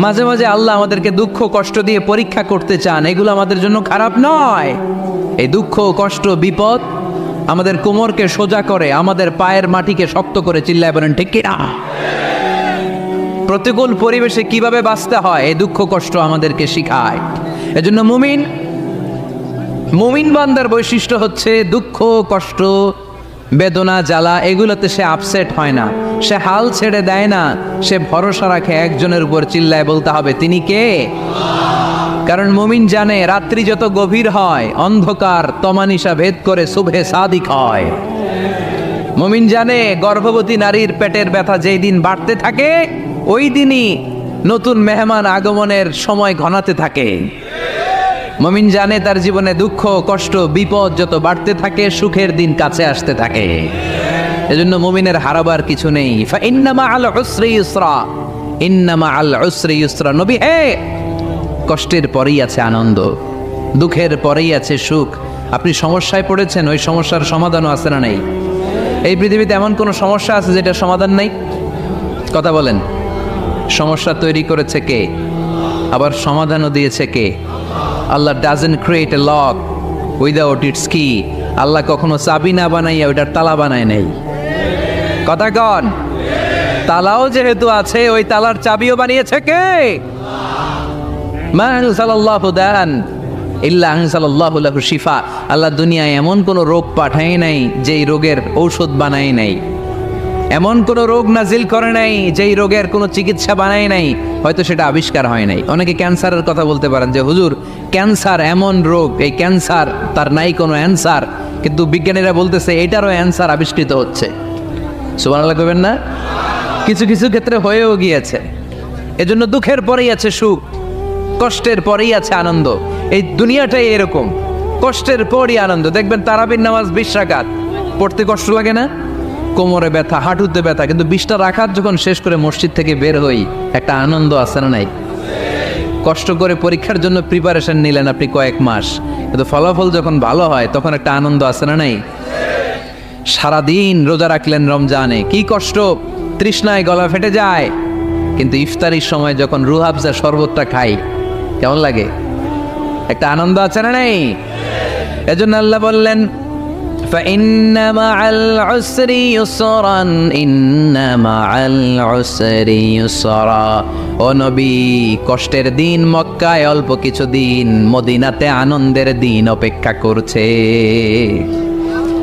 মাঝে মাঝে আল্লাহ আমাদেরকে দুঃখ কষ্ট দিয়ে পরীক্ষা করতে চান, এগুলো আমাদের জন্য খারাপ নয়। এই দুঃখ কষ্ট বিপদ আমাদের কোমরকে সোজা করে, আমাদের পায়ের মাটিকে শক্ত করে, চিল্লায় বলেন ঠিক কি না? প্রতিকূল পরিবেশে কিভাবে বাঁচতে হয় এই দুঃখ কষ্ট আমাদেরকে শিখায়। এজন্য মুমিন বান্দার বৈশিষ্ট্য হচ্ছে দুঃখ কষ্ট বেদনা জ্বালা এগুলোতে সে আপসেট হয় না, সে হাল ছেড়ে দেয় না, সে ভরসা রাখে একজনের উপর, চিল্লায় বলতে হবে তিনি কে? কারণ মুমিন জানে রাত্রি যত গভীর হয় অন্ধকার তমানিসা ভেদ করে সুবহে সাদিক হয়। মুমিন জানে গর্ভবতী নারীর পেটের ব্যথা যেই দিন বাড়তে থাকে ওই দিনই নতুন মেহমান আগমনের সময় ঘনাতে থাকে। মুমিন জানে তার জীবনে দুঃখ কষ্ট বিপদ যত বাড়তে থাকে সুখের দিন কাছে আসতে থাকে। এজন্য মুমিনের হারাবার কিছু নেই। ইন্না মাআল উসরি ইউসরা, ইন্না মাআল উসরি ইউসরা। নবী হে, কষ্টের পরেই আছে আনন্দ, দুঃখের পরেই আছে সুখ। আপনি সমস্যায় পড়েছেন, ওই সমস্যার সমাধানও আছে না নেই? এই পৃথিবীতে এমন কোনো সমস্যা আছে যেটার সমাধান নেই? কথা বলেন। সমস্যা তৈরি করেছে কে? আবার সমাধানও দিয়েছে কে? Allah doesn't create a lock without its key. Allah কখনো চাবি না বানাইয়া ওইটার তালা বানায় নেই। কথা কন। তালাও যেহেতু আছে ওই তালার চাবিও বানিয়েছে কে? মা আনজালাল্লাহু দান ইল্লা আনজালাল্লাহু লাহু শিফা। আল্লাহ দুনিয়ায় এমন কোন রোগ পাঠায় নাই যেই রোগের ঔষধ বানায় নাই, এমন কোন রোগ নাজিল করে নাই যেই রোগের কোনো চিকিৎসা বানায় নাই, হয়তো সেটা আবিষ্কার হয় নাই। অনেকে ক্যান্সারের কথা বলতে পারেন যে হুজুর ক্যান্সার এমন রোগ, এই ক্যান্সার তার নাই কোনো অ্যান্সার, কিন্তু বিজ্ঞানীরা বলতেছে এটারও অ্যান্সার আবিষ্কৃত হচ্ছে। সুবহানাল্লাহ কইবেন না? কিছু কিছু ক্ষেত্রে হয়েও গিয়েছে। এজন্য দুঃখের পরেই আছে সুখ, কষ্টের পরেই আছে আনন্দ। এই দুনিয়াটাই এরকম, কষ্টের পরই আনন্দ। দেখবেন তারাবির নামাজ 20 রাকাত পড়তে কষ্ট লাগে না? কোমরে ব্যথা, হাঁটুতে ব্যথা, কিন্তু 20টা রাকাত যখন শেষ করে মসজিদ থেকে বের হই একটা আনন্দ আছে না নাই? কষ্ট করে পরীক্ষার জন্য প্রিপারেশন নিলেন আপনি কয়েক মাস, কিন্তু ফলাফল যখন ভালো হয় তখন একটা আনন্দ আছে না নাই? সারাদিন রোজা রাখলেন রমজানে, কি কষ্ট, তৃষ্ণায় গলা ফেটে যায়, কিন্তু ইফতারির সময় যখন রুহ আফজা শরবতটা খাই কেমন লাগে? একটা আনন্দ আছে না নাই? এজন্য আল্লাহ বললেন فإن مع العسر يسرا إن مع العسر يسرا। ও নবী, কষ্টের দিন মক্কায় অল্প কিছু দিন, মদিনাতে আনন্দের দিন অপেক্ষা করছে।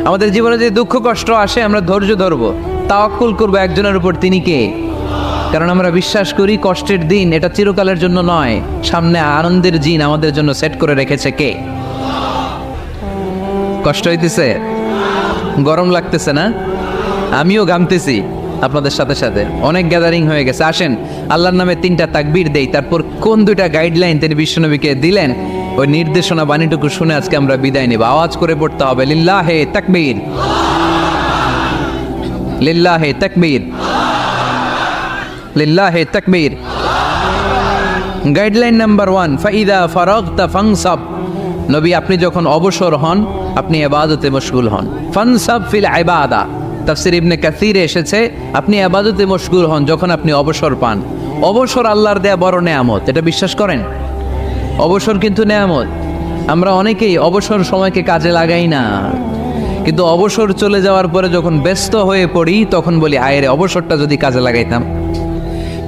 আমাদের জীবনে যে দুঃখ কষ্ট আসে আমরা ধৈর্য ধরবো, তাওয়াক্কুল করবো একজনের উপর, তিনি কে? কারণ আমরা বিশ্বাস করি কষ্টের দিন এটা চিরকালের জন্য নয়, সামনে আনন্দের দিন আমাদের জন্য সেট করে রেখেছে কে? কষ্ট হইতেছে, গরম লাগতেছে না? আমিও ঘামতেছি আপনাদের সাথে সাথে। অনেক গ্যাদারিং হয়ে গেছে, আসেন আল্লাহর নামে 3টা তাকবীর দেই, তারপর কোন 2টা গাইডলাইন তিনি বিশ্বনবীকে দিলেন ওই নির্দেশনা বাণীটুকু শুনে আজকে আমরা বিদায় নেব। আওয়াজ করে পড়তে হবে লিল্লাহে তাকবীর, লিল্লাহে তাকবীর, লিল্লাহে তাকবীর। গাইডলাইন নাম্বার 1, ফাইদা ফারাগতা ফানসাব। নবী আপনি যখন অবসর হন আপনি ইবাদতে মশগুল হন। ফানসাব ফিল ইবাদা, তাফসীর ইবনে কাসিরে এসেছে আপনি ইবাদতে মশগুল হন যখন আপনি অবসর পান। অবসর আল্লাহর দেয়া বড় নেয়ামত, এটা বিশ্বাস করেন? অবসর কিন্তু নেয়ামত। আমরা অনেকেই অবসর সময়কে কাজে লাগাই না, কিন্তু অবসর চলে যাওয়ার পরে যখন ব্যস্ত হয়ে পড়ি তখন বলি হায় রে, অবসরটা যদি কাজে লাগাইতাম।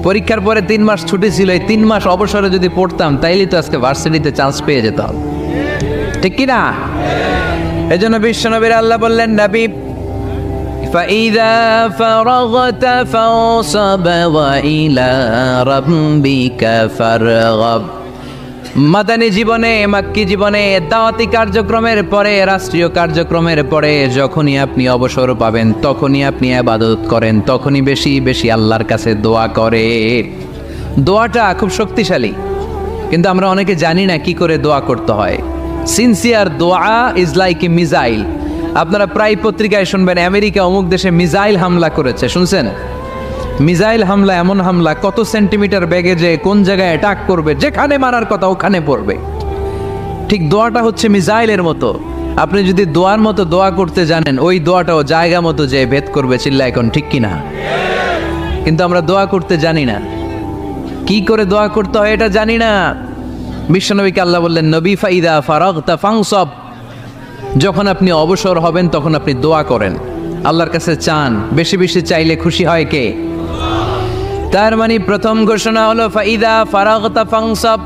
পরীক্ষার পরে 3 মাস ছুটি ছিল, এই 3 মাস অবসরে যদি পড়তাম তাইলে তো আজকে ভার্সিটিতে চান্স পেয়ে যেতাম, ঠিক কি না? এজন্য বিশ্বনবীর আল্লাহ বললেন নবী ফাইদা ফারাগতা ফানসাব ওয়া ইলা রাব্বিকা ফারগাব। মাদানী জীবনে, মাক্কি জীবনে, দাওয়াতি কার্যক্রমের পরে, রাষ্ট্রীয় কার্যক্রমের পরে যখনই আপনি অবসর পাবেন তখনই আপনি ইবাদত করেন, তখনই বেশি বেশি আল্লাহর কাছে দোয়া করে। দোয়াটা খুব শক্তিশালী, কিন্তু আমরা অনেকে জানি না কি করে দোয়া করতে হয়। সিনসিয়ার দোয়া ইজ লাইক এ মিসাইল। আপনারা প্রায় পত্রিকায় শুনবেন আমেরিকা অমুক দেশে মিসাইল হামলা করেছে, শুনছেন? মিসাইল হামলা এমন হামলা কত সেন্টিমিটার বেগে যে কোন জায়গায় অ্যাটাক করবে, যেখানে মারার কথা ওখানে পড়বে। ঠিক দোয়াটা হচ্ছে মিসাইলের মতো। আপনি যদি দোয়ার মতো দোয়া করতে জানেন ওই দোয়াটাও জায়গা মতো যে ভেদ করবে, চিল্লা এখন ঠিক কিনা? কিন্তু আমরা দোয়া করতে জানি না। কি করে দোয়া করতে হয় এটা জানি না। বিশ্বনবীকে আল্লাহ বললেন, নবী ফাইদা ফারাগতা ফানসব, যখন আপনি অবসর হবেন তখন আপনি দোয়া করেন, আল্লাহর কাছে চান। বেশি বেশি চাইলে খুশি হয় কে? তার মানে প্রথম ঘোষণা হলো ফাইদা ফারাগতা ফানসব,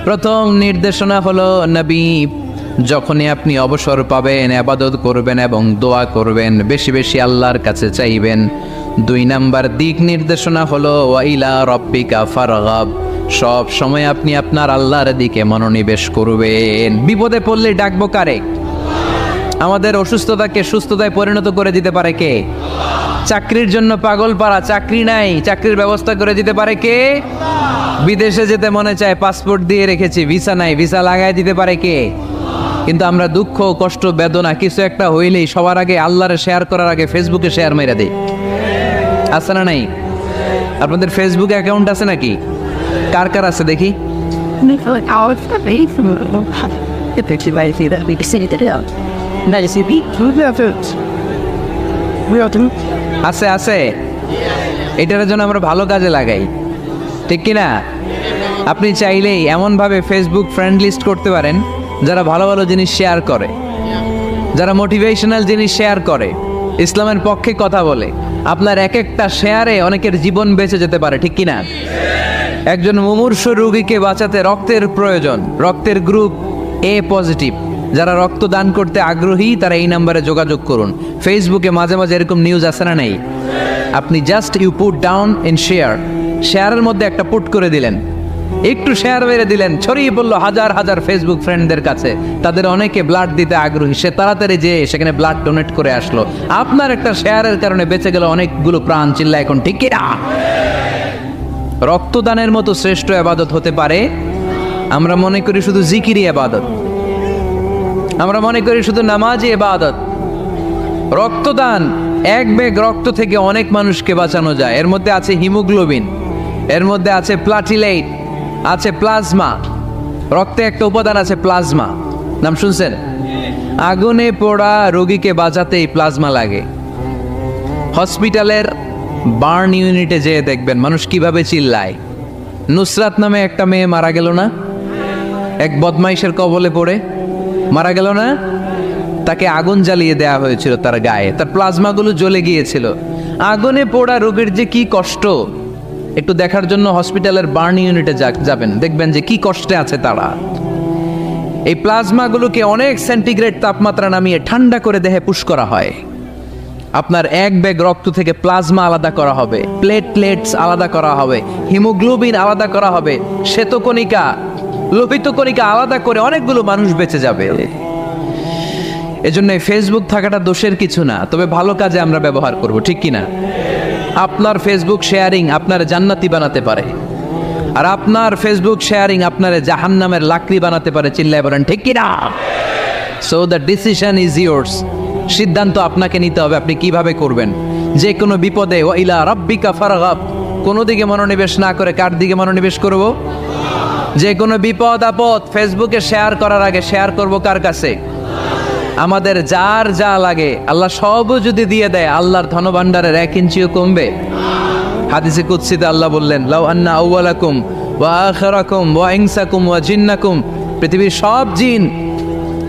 প্রথম নির্দেশনা হলো নবী যখনই আপনি অবসর পাবেন ইবাদত করবেন এবং দোয়া করবেন, বেশি বেশি আল্লাহর কাছে চাইবেন। 2 নাম্বার দিক নির্দেশনা হলো ওয়াইলা রব্বিকা ফারগাব, সব সময় আপনি আপনার আল্লাহর দিকে মনোনিবেশ করবেন। বিপদে পড়লে ডাকবো কারে? আমাদের অসুস্থতাকে সুস্থতায় পরিণত করে দিতে পারে কে? চাকরির জন্য পাগল পারা, চাকরি নাই, চাকরির ব্যবস্থা করে দিতে পারে কে? বিদেশে যেতে মনে চায়, পাসপোর্ট দিয়ে রেখেছি, ভিসা নাই, ভিসা লাগাই দিতে পারে কে? কিন্তু আমরা দুঃখ কষ্ট বেদনা কিছু একটা হইলেই সবার আগে আল্লাহরে শেয়ার করার আগে ফেসবুকে শেয়ার মেরে দেই। আছে না নাই? আপনাদের ফেসবুক অ্যাকাউন্ট আছে নাকি? কার কার আছে দেখি? আছে আছে, এটার জন্য আমরা ভালো কাজে লাগাই, ঠিক কিনা? আপনি চাইলেই এমনভাবে ফেসবুক ফ্রেন্ড লিস্ট করতে পারেন যারা ভালো ভালো জিনিস শেয়ার করে, যারা মোটিভেশনাল জিনিস শেয়ার করে, ইসলামের পক্ষে কথা বলে। আপনার এক একটা শেয়ারে অনেকের জীবন বেঁচে যেতে পারে, ঠিক কিনা? একজন মুমূর্ষ রোগীকে বাঁচাতে রক্তের প্রয়োজন, রক্তের গ্রুপ এ পজিটিভ, যারা রক্ত দান করতে আগ্রহী তারা এই নাম্বারে যোগাযোগ করুন। ফেসবুকে মাঝে মাঝে এরকম নিউজ আসে না নাই? আপনি just you put down in share, শেয়ারের মধ্যে একটা পুট করে দিলেন, একটু শেয়ার মেরে দিলেন, ছড়িয়ে পড়লো হাজার হাজার ফেসবুক ফ্রেন্ডদের কাছে। তাদের অনেকে ব্লাড দিতে আগ্রহী, সে তাড়াতাড়ি যেয়ে সেখানে ব্লাড ডোনেট করে আসলো। আপনার একটা শেয়ারের কারণে বেঁচে গেল অনেকগুলো প্রাণ। চিল্লা এখন ঠিক কিনা? রক্তদানের মতো শ্রেষ্ঠ ইবাদত হতে পারে? আমরা মনে করি শুধু জিকিরি ইবাদত, আমরা মনে করি শুধু নামাজি ইবাদত। রক্তদান, এক ব্যাগ রক্ত থেকে অনেক মানুষকে বাঁচানো যায়। এর মধ্যে আছে হিমোগ্লোবিন, এর মধ্যে আছে প্লাটিলেট, আছে প্লাজমা। রক্তে একটা উপাদান আছে প্লাজমা, নাম শুনছেন? আগুনে পোড়া রোগীকে বাঁচাতে এই প্লাজমা লাগে। হসপিটালের বার্ন ইউনিটে যেয়ে দেখবেন মানুষ কিভাবে চিল্লায়। নুসরাত নামে একটা মেয়ে মারা গেল না, এক বদমাইশের কবলে পড়ে মারা গেল না? তাকে আগুন জ্বালিয়ে দেয়া হয়েছিল তার গায়ে, তার প্লাজমাগুলো জ্বলে গিয়েছিল। আগুনে পোড়া রোগীর যে কি কষ্ট, একটু দেখার জন্য হসপিটালের বার্ন ইউনিটে যাবেন, দেখবেন যে কি কষ্টে আছে তারা। এই প্লাজমাগুলোকে অনেক সেন্টিগ্রেড তাপমাত্রা নামিয়ে ঠান্ডা করে দেহে পুশ করা হয়। আপনার এক ব্যাগ রক্ত থেকে প্লাজমা আলাদা করা হবে, প্লেটলেটস আলাদা করা হবে, হিমোগ্লোবিন আলাদা করা হবে, শ্বেতকণিকা, লোহিত কণিকা আলাদা করে অনেকগুলো মানুষ বেঁচে যাবে। এজন্য ফেসবুক থাকাটা দোষের কিছু না, তবে ভালো কাজে আমরা ব্যবহার করব, ঠিক কিনা? আপনার ফেসবুক শেয়ারিং আপনার জান্নাতি বানাতে পারে, আর আপনার ফেসবুক শেয়ারিং আপনার জাহান্নামের লাকড়ি বানাতে পারে। চিল্লায় বলেন ঠিক কিনা? So the decision is yours, সিদ্ধান্ত আপনাকে নিতে হবে আপনি কিভাবে করবেন। যে কোনো বিপদে ওয়াইলা রাব্বিকা ফারগাব, কোনো দিকে মনোনিবেশ না করে কার দিকে মনোনিবেশ করব? যে কোনো বিপদ আপদ ফেসবুকে শেয়ার করার আগে শেয়ার করব কার কাছে? আমাদের যার যা লাগে আল্লাহ সবও যদি দিয়ে দেয়, আল্লাহর ধনভাণ্ডারের 1 ইঞ্চিও কমবে? হাদিসে কুদসিতে আল্লাহ বললেন, লাউ আন্না আউওয়ালাকুম ওয়া আখিরাকুম ওয়া ইনসাকুম ওয়া জিন্নাকুম, পৃথিবীর সব জিন,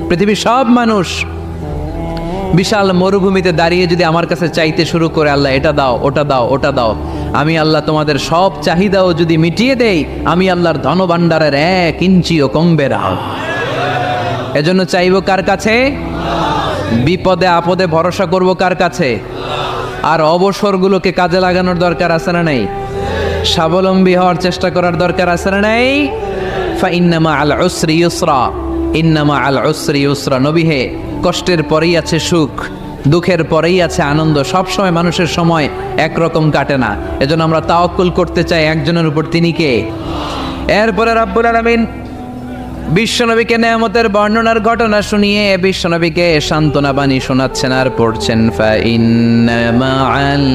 পৃথিবীর সব মানুষ বিশাল মরুভূমিতে দাঁড়িয়ে যদি আমার কাছে চাইতে শুরু করে, আল্লাহ এটা দাও, ওটা দাও, ওটা দাও, আমি আল্লাহ তোমাদের সব চাহিদাও যদি মিটিয়ে দেই, আমি আল্লাহর ধনভাণ্ডারের 1 ইঞ্চিও কমবে না। এজন্য চাইবো কার কাছে? বিপদে আপদে ভরসা করব কার কাছে? আর অবসরগুলোকে কাজে লাগানোর দরকার আছে না নাই? স্বাবলম্বী হওয়ার চেষ্টা করার দরকার আছে না নাই? ফাইন্নামা আল উসরি ইউসরা, ইন্নামা আল উসরি ইউসরা। নবী হে, কষ্টের পরেই আছে সুখ, দুঃখের পরেই আছে আনন্দ। সব সময় মানুষের সময় একরকম কাটে না। এজন্য আমরা তাওয়াক্কুল করতে চাই একজনের উপর, তিনি কে? এরপরে রাব্বুল আলামিন বিশ্বনবীকে নেয়ামতের বর্ণনার ঘটনা শুনিয়ে বিশ্বনবীকে সান্ত্বনা বাণী শোনাচ্ছেন আর পড়ছেন, ফাইন্না মাআল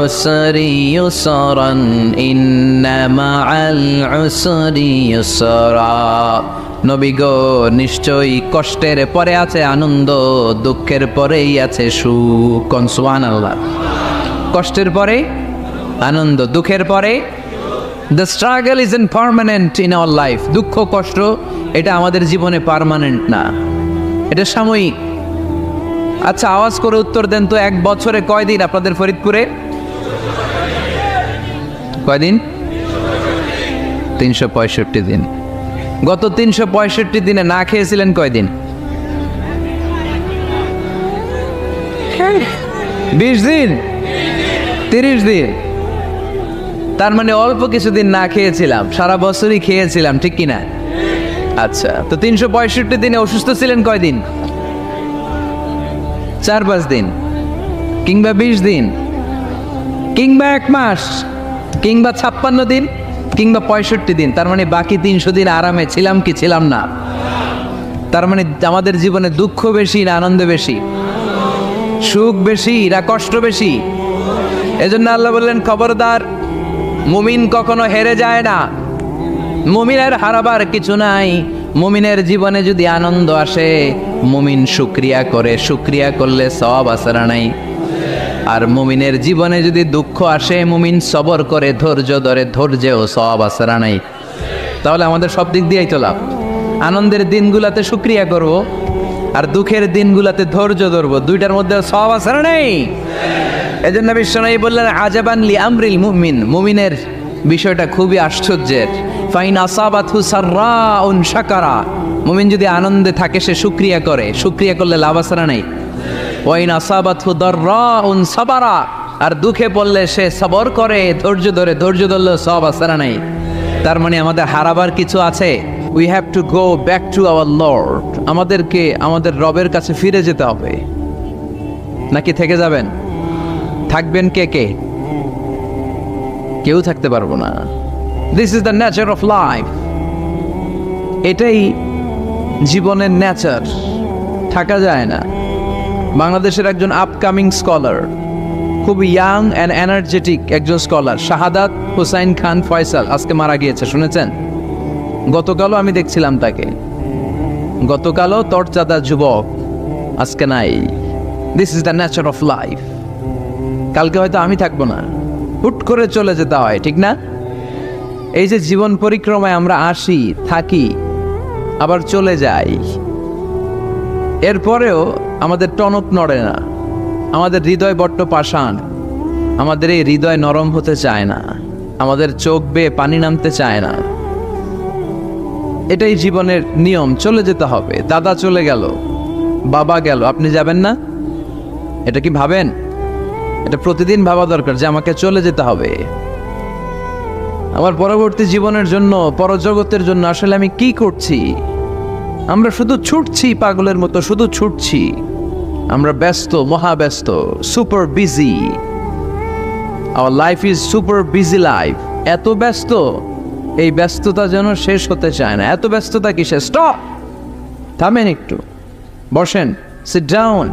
উসরি ইউসরান, ইন্না মাআল উসরি ইউসরা। নবী গো, নিশ্চয়ই কষ্টের পরে আছে আনন্দ, দুঃখের পরেই আছে সুখ। কোন? সুবহানাল্লাহ। কষ্টের পরে আনন্দ, দুঃখের পরে the struggle is permanent in our life. দুঃখ কষ্ট এটা আমাদের জীবনে পার্মানেন্ট না, এটা সাময়িক। আচ্ছা, আওয়াজ করে উত্তর দেন তো, এক বছরে কয়দিন আপনাদের ফরিদপুরে? কয়দিন? 365 দিন। গত 365 দিনে না খেয়েছিলেন কয়দিন? 20 দিন, 30 দিন। তার মানে অল্প কিছুদিন না খেয়েছিলাম, সারা বছরই খেয়েছিলাম, ঠিক কিনা? আচ্ছা, তো 365 দিনে অসুস্থ ছিলেন কয়দিন? 4-5 দিন, কিংবা 20 দিন, কিংবা 1 মাস, কিংবা 56 দিন, কিংবা 65 দিন। তার মানে বাকি 300 দিন আরামে ছিলাম কি ছিলাম না? তার মানে আমাদের জীবনে দুঃখ বেশি না আনন্দ বেশি? সুখ বেশি না কষ্ট বেশি? এজন্য আল্লাহ বললেন, খবরদার, মুমিন কখনো হেরে যায় না, মুমিনের হারাবার কিছু নাই। মুমিনের জীবনে যদি আনন্দ আসে, মুমিন শুকরিয়া করে, শুকরিয়া করলে সওয়াব আছে না নাই? আর মুমিনের জীবনে যদি দুঃখ আসে, মুমিন সবর করে, ধৈর্য ধরে, ধৈর্যেও সওয়াব আছে না নাই? তাহলে আমাদের সব দিক দিয়েই তো লাভ। আনন্দের দিনগুলাতে শুকরিয়া করব, আর দুঃখের দিনগুলাতে ধৈর্য ধরবো, দুইটার মধ্যে সওয়াব আছে না নাই? এজন্য বিশ্বনবী বললেন, আজাবান লি আমরিল মুমিন, মুমিনের বিষয়টা খুবই আশ্চর্যের। ফাইন আসাবাতহু সাররাউন শাকারা, মুমিন যদি আনন্দে থাকে সে শুকরিয়া করে, শুকরিয়া করলে লাভ আছে না নাই? ওয়াইন আসাবাতহু দাররাউন সাবারা, আর দুঃখে পড়লে সে সবর করে, ধৈর্য ধরে, ধৈর্য ধরলে সওয়াব আছে না নাই? তার মানে আমাদের হারাবার কিছু আছে। We have to go back to our Lord. আমাদেরকে আমাদের রবের কাছে ফিরে যেতে হবে। নাকি থেকে যাবেন? থাকবেন কে কে? কেউ থাকতে পারবো না। This is the nature of life. এটাই জীবনের নেচার, থাকা যায় না। বাংলাদেশের একজন আপকামিং স্কলার, খুব ইয়াং অ্যান্ড এনার্জেটিক একজন স্কলার, শাহাদাত হুসাইন খান ফয়সাল, আজকে মারা গিয়েছে, শুনেছেন? গতকালও আমি দেখছিলাম তাকে, গতকালও তরচাদা যুবক, আজকে নাই। This is the nature of life. কালকে হয়তো আমি থাকবো না, হুট করে চলে যেতে হয়, ঠিক না? এই যে জীবন পরিক্রমায় আমরা আসি, থাকি, আবার চলে যাই, এরপরেও আমাদের টনক নড়ে না, আমাদের হৃদয় বড্ড পাষাণ, আমাদের এই হৃদয় নরম হতে চায় না, আমাদের চোখ বেয়ে পানি নামতে চায় না। এটাই জীবনের নিয়ম, চলে যেতে হবে। দাদা চলে গেল, বাবা গেল, আপনি যাবেন না? এটা কি ভাবেন? এটা প্রতিদিন ভাবা দরকার যে আমাকে চলে যেতে হবে। আমার পরবর্তী জীবনের জন্য, পরজগতের জন্য আসলে আমি কি করছি? আমরা শুধু ছুটছি, পাগলের মতো শুধু ছুটছি। আমরা ব্যস্ত, মহাব্যস্ত, super busy. Our life is super busy life. এত ব্যস্ত, এই ব্যস্ততা যেন শেষ হতে চায় না। এত ব্যস্ততা কিসে? স্টপ, থামেন একটু, বসেন, sit down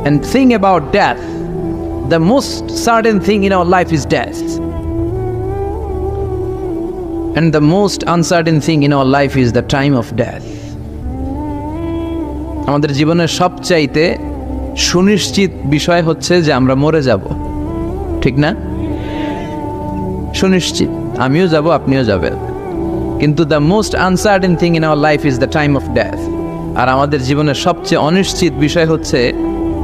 and think about death. The most certain thing in our life is death, and the most uncertain thing in our life is the time of death. আমাদের জীবনের সবচাইতে সুনিশ্চিত বিষয় হচ্ছে যে আমরা মরে যাব, ঠিক না? সুনিশ্চিত, আমিও যাব, আপনিও যাবেন। কিন্তু the most uncertain thing in our life is the time of death. আর আমাদের জীবনের সবচেয়ে অনিশ্চিত বিষয় হচ্ছে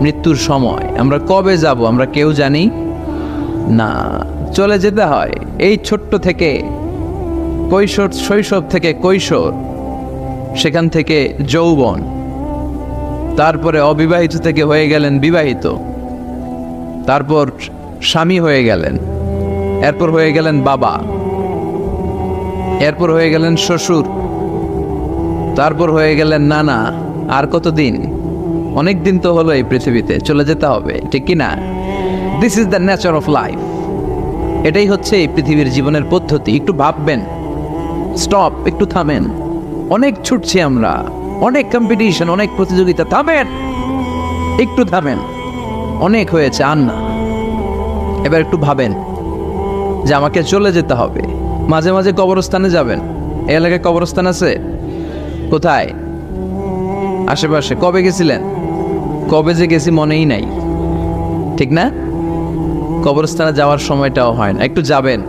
মৃত্যুর সময়। আমরা কবে যাব আমরা কেউ জানি না। চলে যেতে হয় এই ছোট্ট থেকে, কৈশোর, শৈশব থেকে কৈশোর, সেখান থেকে যৌবন, তারপরে অবিবাহিত থেকে হয়ে গেলেন বিবাহিত, তারপর স্বামী হয়ে গেলেন, এরপর হয়ে গেলেন বাবা, এরপর হয়ে গেলেন শ্বশুর, তারপর হয়ে গেলেন নানা। আর কতদিন? অনেক দিন তো হলো এই পৃথিবীতে, চলে যেতে হবে, ঠিক কি না? This is the nature of life. এটাই হচ্ছে এই পৃথিবীর জীবনের পদ্ধতি। একটু ভাববেন, স্টপ, একটু থামেন। অনেক ছুটছি আমরা, অনেক কম্পিটিশন, অনেক প্রতিযোগিতা, থামেন, একটু থামেন, অনেক হয়েছে, আর না। এবার একটু ভাবেন যে আমাকে চলে যেতে হবে। মাঝে মাঝে কবরস্থানে যাবেন। এই এলাকায় কবরস্থান আছে? কোথায়? আশেপাশে। কবে গেছিলেন? কবে যে গেছি মনেই নাই, ঠিক না? কবরস্থানে যাওয়ার সময়টাও হয় না। একটু যাবেন,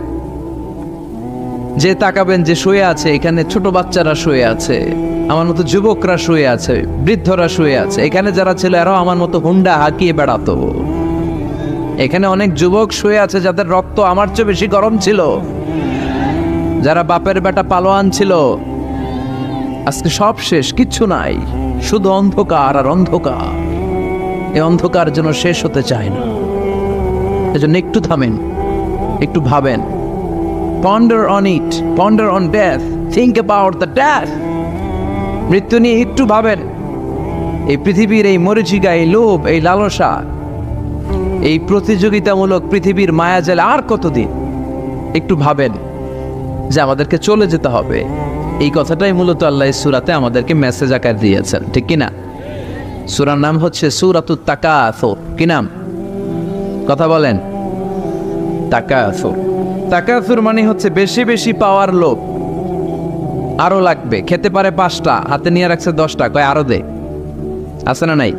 যে তাকাবেন যে শুয়ে আছে, এখানে ছোট বাচ্চারা শুয়ে আছে, আমার মতো যুবকরা শুয়ে আছে, বৃদ্ধরা শুয়ে আছে। এখানে যারা ছিল এরাও আমার মতো হুন্ডা হাঁকিয়ে বেড়াতো। এখানে অনেক যুবক শুয়ে আছে যাদের রক্ত আমার চেয়ে বেশি গরম ছিল, যারা বাপের বেটা পালোয়ান ছিল। আজকে সব শেষ, কিচ্ছু নাই, শুধু অন্ধকার আর অন্ধকার। এই অন্ধকার যেন শেষ হতে চায় না। এজন্য একটু থামেন, একটু ভাবেন। Ponder on it, ponder on death, think about the death. মৃত্যু নিয়ে একটু ভাবেন। এই পৃথিবীর এই মরীচিকা, এই লোভ, এই লালসা, এই প্রতিযোগিতামূলক পৃথিবীর মায়াজালে আর কতদিন? একটু ভাবেন যে আমাদেরকে চলে যেতে হবে। এই কথাটাই মূলত আল্লাহ সূরাতে আমাদেরকে মেসেজ আকার দিয়েছেন, ঠিক কিনা? সূরার নাম হচ্ছে সূরাতুত তাকাসুর। কি নাম? কথা বলেন। তাকাসুর। তাকাসুর মানে হচ্ছে বেশি বেশি পাওয়ার লোভ। আরো লাগবে, খেতে পারে 5টা, হাতে নিয়ে রাখছে 10টা, কয় আরো দে। আছে না নাই?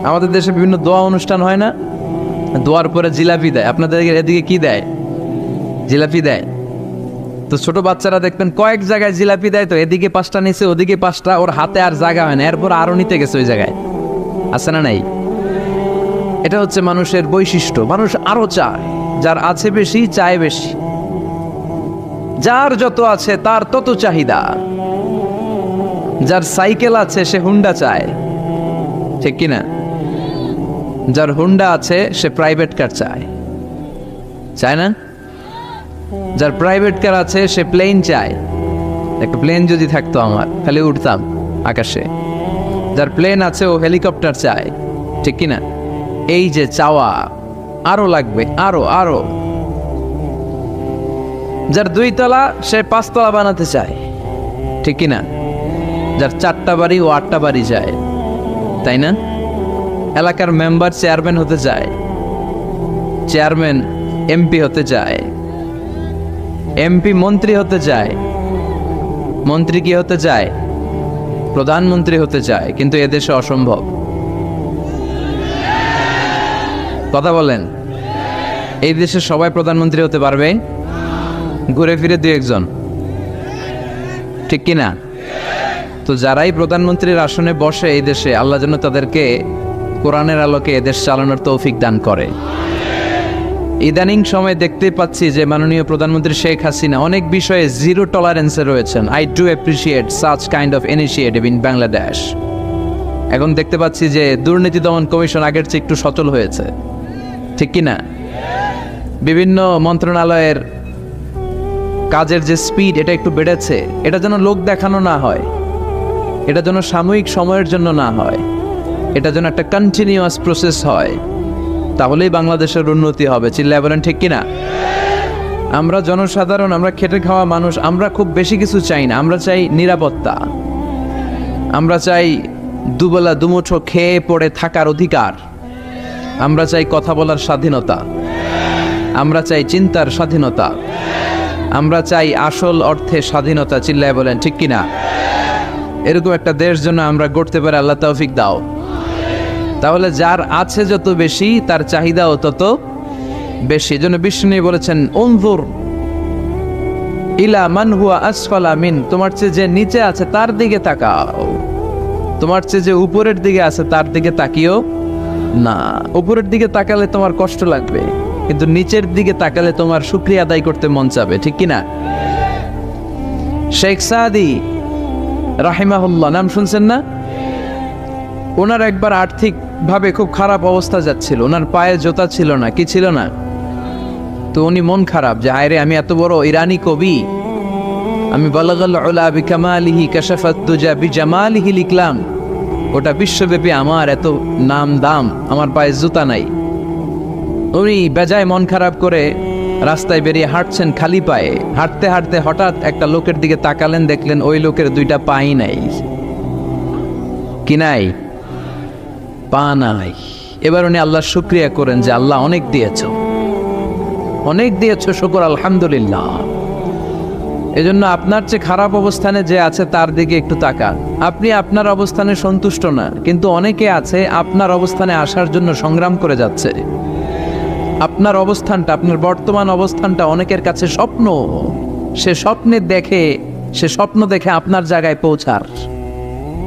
আমাদের দেশে বিভিন্ন দোয়া অনুষ্ঠান হয় না? দোয়ার পরে জিলাপি দেয়। আপনাদের এদিকে কি দেয়? জিলাপি দেয়। তো ছোট বাচ্চারা দেখবেন কয়েক জায়গায় জিলাপি দেয়, তো এদিকে 5টা নিচে, ওদিকে 5টা, ওর হাতে আর জায়গা হয় না, এরপর আরো নিতে গেছে ওই জায়গায়। আছে না নাই? এটা হচ্ছে মানুষের বৈশিষ্ট্য। মানুষ আরো চায়, যার আছে বেশি চায় বেশি। যার যত আছে তার তত চাহিদা। যার সাইকেল আছে সে হুন্ডা চায়, ঠিক কিনা? যার হুন্ডা আছে সে প্রাইভেট কার চায়, চায় না? যার প্রাইভেট কার আছে সে প্লেন চায়। একটা প্লেন যদি থাকতো আমার, খালি উঠতাম আকাশে। যার প্লেন আছে ও হেলিকপ্টার চায়, ঠিক কিনা? এই যে চাওয়া, আরো লাগবে, আরো আরো। যার 2 তলা সে 5 তলা বানাতে চায়, ঠিক কিনা? যার 4টা বাড়ি ও 8টা বাড়ি চায়, তাই না? এলাকার মেম্বার চেয়ারম্যান হতে চায়, চেয়ারম্যান এমপি হতে চায়, এমপি মন্ত্রী হতে চায়, মন্ত্রী কি হতে চায়? প্রধানমন্ত্রী হতে চায়। কিন্তু এদেশে অসম্ভব। কথা বলেন। এই দেশে সবাই প্রধানমন্ত্রী হতে পারবে? ঘুরে ফিরে 2-1 জন, ঠিক কিনা? তো যারাই প্রধানমন্ত্রীর আসনে বসে এই দেশে, আল্লাহ যেন তাদেরকে কোরআনের আলোকে এদেশ চালানোর তৌফিক দান করে। ইদানিং সময় দেখতে পাচ্ছি যে মাননীয় প্রধানমন্ত্রী শেখ হাসিনা অনেক বিষয়ে জিরো টলারেন্সে রয়েছেন। I do appreciate such kind of initiative in Bangladesh. এখন দেখতে পাচ্ছি যে দুর্নীতি দমন কমিশন আগের চেয়ে একটু সচল হয়েছে, ঠিক কিনা? বিভিন্ন মন্ত্রণালয়ের কাজের যে স্পিড, এটা একটু বেড়েছে। এটা যেন লোক দেখানো না হয়, এটা যেন সাময়িক সময়ের জন্য না হয়, এটা যেন একটা কন্টিনিউয়াস প্রসেস হয়। তাহলেই বাংলাদেশের উন্নতি হবে। চিল্লায় বলেন, ঠিক কিনা? আমরা জনসাধারণ, আমরা খেটে খাওয়া মানুষ, আমরা খুব বেশি কিছু চাই না। আমরা চাই নিরাপত্তা, আমরা চাই দুবেলা দুমুঠো খেয়ে পড়ে থাকার অধিকার, আমরা চাই কথা বলার স্বাধীনতা, আমরা চাই চিন্তার স্বাধীনতা, আমরা চাই আসল অর্থে স্বাধীনতা। চিল্লায় বলেন, ঠিক কিনা? এরকম একটা দেশ জন্য আমরা গড়তে পারি, আল্লাহ তৌফিক দাও। তাহলে যার আছে যত বেশি, তার চাহিদাও তত বেশি। এজন্য বিষ্ণু বলেছেন, উনজুর ইলা মান হুয়া আসফালা মিন, তোমার চেয়ে যে নিচে আছে তার দিকে তাকাও, তোমার চেয়ে যে উপরের দিকে আছে তার দিকে তাকিও না। উপরের দিকে তাকালে তোমার কষ্ট লাগবে, কিন্তু নিচের দিকে তাকালে তোমার শুকরিয়া আদায় করতে মন চাবে, ঠিক কিনা? শেখ সাদি রাহিমাহুল্লাহ, নাম শুনছেন না? ওনার একবার আর্থিক ভাবে খুব খারাপ অবস্থা যাচ্ছিল, ওনার পায়ে জোতা ছিল না, কি ছিল না? তো উনি মন খারাপ যে হায়রে, আমি এত বড় ইরানি কবি, আমি বালাগাল উলা বিকামালিহি কাশাফাত দুজা বিজামালিহি লিখলাম, ওটা বিশ্বব্যাপী আমার এত নাম দাম, আমার পায়ে জুতা নাই। উনি বেজায় মন খারাপ করে রাস্তায় বেরিয়ে হাঁটছেন খালি পায়ে। হাঁটতে হাঁটতে হঠাৎ একটা লোকের দিকে তাকালেন, দেখলেন ওই লোকের 2টা পাই নাই। কি নাই? পা নাই। এবার উনি আল্লাহর শুকরিয়া করেন যে আল্লাহ অনেক দিয়েছ, অনেক দিয়েছ, শুকর আলহামদুলিল্লাহ। এজন্য আপনার চেয়ে খারাপ অবস্থানে যে আছে তার দিকে একটু তাকান। আপনি আপনার অবস্থানে সন্তুষ্ট না, কিন্তু অনেকে আছে আপনার অবস্থানে আসার জন্য সংগ্রাম করে যাচ্ছে। আপনার অবস্থানটা, আপনার বর্তমান অবস্থানটা অনেকের কাছে স্বপ্ন, সে স্বপ্ন দেখে আপনার জায়গায় পৌঁছার।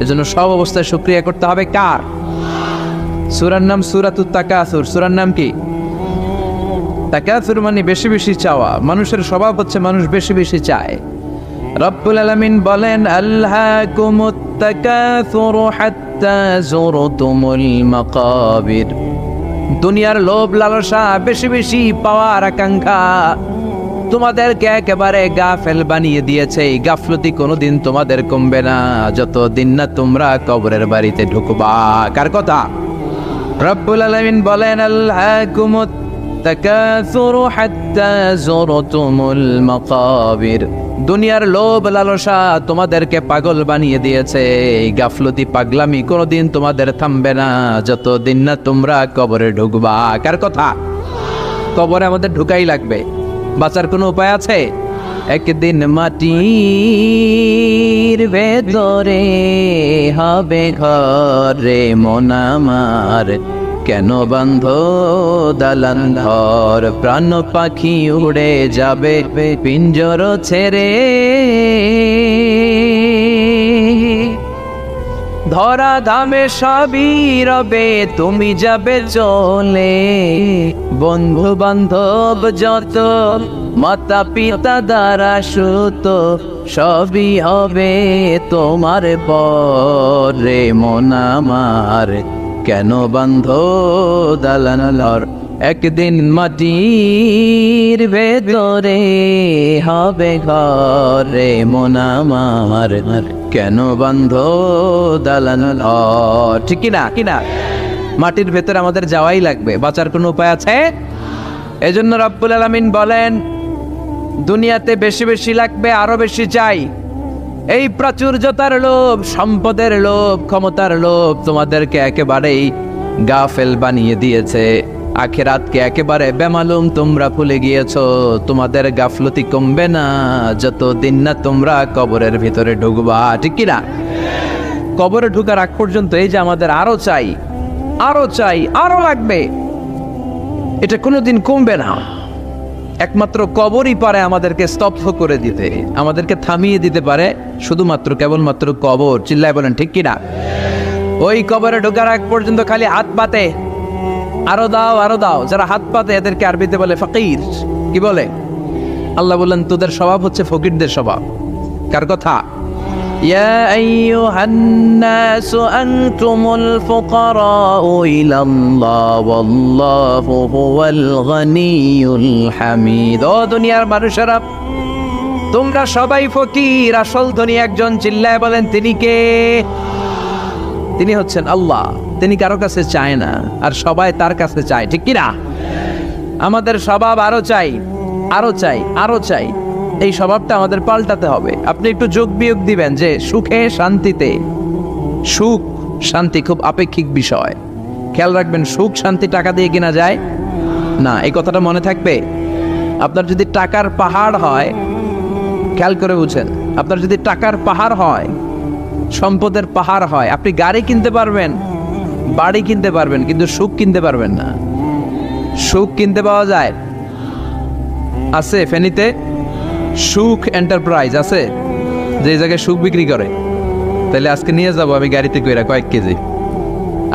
এজন্য সব অবস্থায় শুকরিয়া করতে হবে কার? সূরার নাম সূরাতুত তাকাসুর। সূরার নাম কি? তাকাসুর মানে বেশি বেশি চাওয়া। মানুষের স্বভাব হচ্ছে মানুষ বেশি বেশি চায়। রব্বুল আলামিন বলেন, আলহাকুমুত তাকাসুর হাত্তা যুরতুমুল মাকাবির। দুনিয়ার লোভ লালসা, বেশি বেশি পাওয়ার আকাঙ্ক্ষা তোমাদেরকে একেবারে গাফেল বানিয়ে দিয়েছে। এই গাফলতি কোনোদিন তোমাদের কমবে না যতদিন না তোমরা কবরের বাড়িতে ঢুকবা। কার কথা? রব্বুল আলামিন বলেন, আলহাকুমুত তাকাসুর হাত্তা যুরতুমুল মাকাবির। দুনিয়ার লোভ লালসা তোমাদেরকে পাগল বানিয়ে দিয়েছে। এই গাফলতি পাগলামি কোনোদিন তোমাদের থামবে না যতদিন না তোমরা কবরে ঢুকবা। কার কথা? কবরে আমাদের ঢুকাই লাগবে, বাঁচার কোনো উপায় আছে? একদিন মাটির ভেতরে হবে ঘরে মন আমার, কেন বান্ধ দালান ঘর? প্রাণ পাখি উড়ে যাবে পিঞ্জর ছেড়ে, ধরা ধামে সবই রবে তুমি যাবে চলে। বন্ধু বান্ধব যত, মাতা পিতা দ্বারা সুত, সবই হবে তোমার পরে মন আমার, কেন বান্ধ দালান ঘর? একদিন মাটির ভেতরে হবে ঘরে মন আমার, কেন বান্ধ দালান ঘর? ঠিক কিনা? কিনা? মাটির ভেতরে আমাদের যাওয়াই লাগবে, বাঁচার কোনো উপায় আছে? এজন্য রব্বুল আলামিন বলেন, দুনিয়াতে বেশি বেশি লাগবে, আরো বেশি চাই। এই প্রাচুর্যতার লোভ, সম্পদের লোভ, ক্ষমতার লোভ তোমাদেরকে একেবারেই গাফেল বানিয়ে দিয়েছে। আখিরাতকে একেবারে বেমালুম তোমরা ভুলে গিয়েছো। তোমাদের গাফলতি কমবে না যতদিন না তোমরা কবরের ভিতরে ঢুকবা। ঠিক কিনা? কবরে ঢুকার আগ পর্যন্ত এই যে আমাদের আরো চাই, আরো চাই, আরো লাগবে, এটা কোনোদিন কমবে না। একমাত্র কবরই পারে আমাদেরকে স্তব্ধ করে দিতে, আমাদেরকে থামিয়ে দিতে পারে শুধুমাত্র কেবলমাত্র কবর। চিল্লায় বলেন ঠিক কিনা? ওই কবরে ঢোকার আগ পর্যন্ত খালি হাত পাতে, আরো দাও, আরো দাও। যারা হাত পাতে এদেরকে আরবিতে বলে ফকির। কি বলে? আল্লাহ বললেন, তোদের স্বভাব হচ্ছে ফকিরদের স্বভাব। কার কথা? ইয়া আইয়ুহান নাসু আনতুমুল ফুকারাউ ইলাল্লাহ ওয়াল্লাহু হুয়াল গনিয়ুল হামিদ। ও দুনিয়ার মানুষেরা, তোমরা সবাই ফকির, আসল ধনী একজন। চিল্লায় বলেন তিনি কে? তিনি হচ্ছেন আল্লাহ। তিনি কারো কাছে চায় না, আর সবাই তার কাছে চায়। ঠিক কিনা? আমাদের স্বভাব আরো চাই, আরো চাই, আরো চাই। এই স্বভাবটা আমাদের পাল্টাতে হবে। আপনি একটু যোগ বিয়োগ দিবেন যে সুখে শান্তিতে, সুখ শান্তি খুব আপেক্ষিক বিষয়। খেয়াল রাখবেন, সুখ শান্তি টাকা দিয়ে কিনা যায় না। এই কথাটা মনে থাকবে। আপনার যদি টাকার পাহাড় হয়, খেয়াল করে বুঝেন, আপনার যদি টাকার পাহাড় হয়, সম্পদের পাহাড় হয়, আপনি গাড়ি কিনতে পারবেন, বাড়ি কিনতে পারবেন, কিন্তু সুখ কিনতে পারবেন না। সুখ কিনতে পাওয়া যায়? আছে ফেনীতে সুখ এন্টারপ্রাইজ আছে, যে জায়গায় সুখ বিক্রি করে। তাহলে আজকে নিয়ে যাব আমি গাড়িতে কইরা কয়েক কেজি।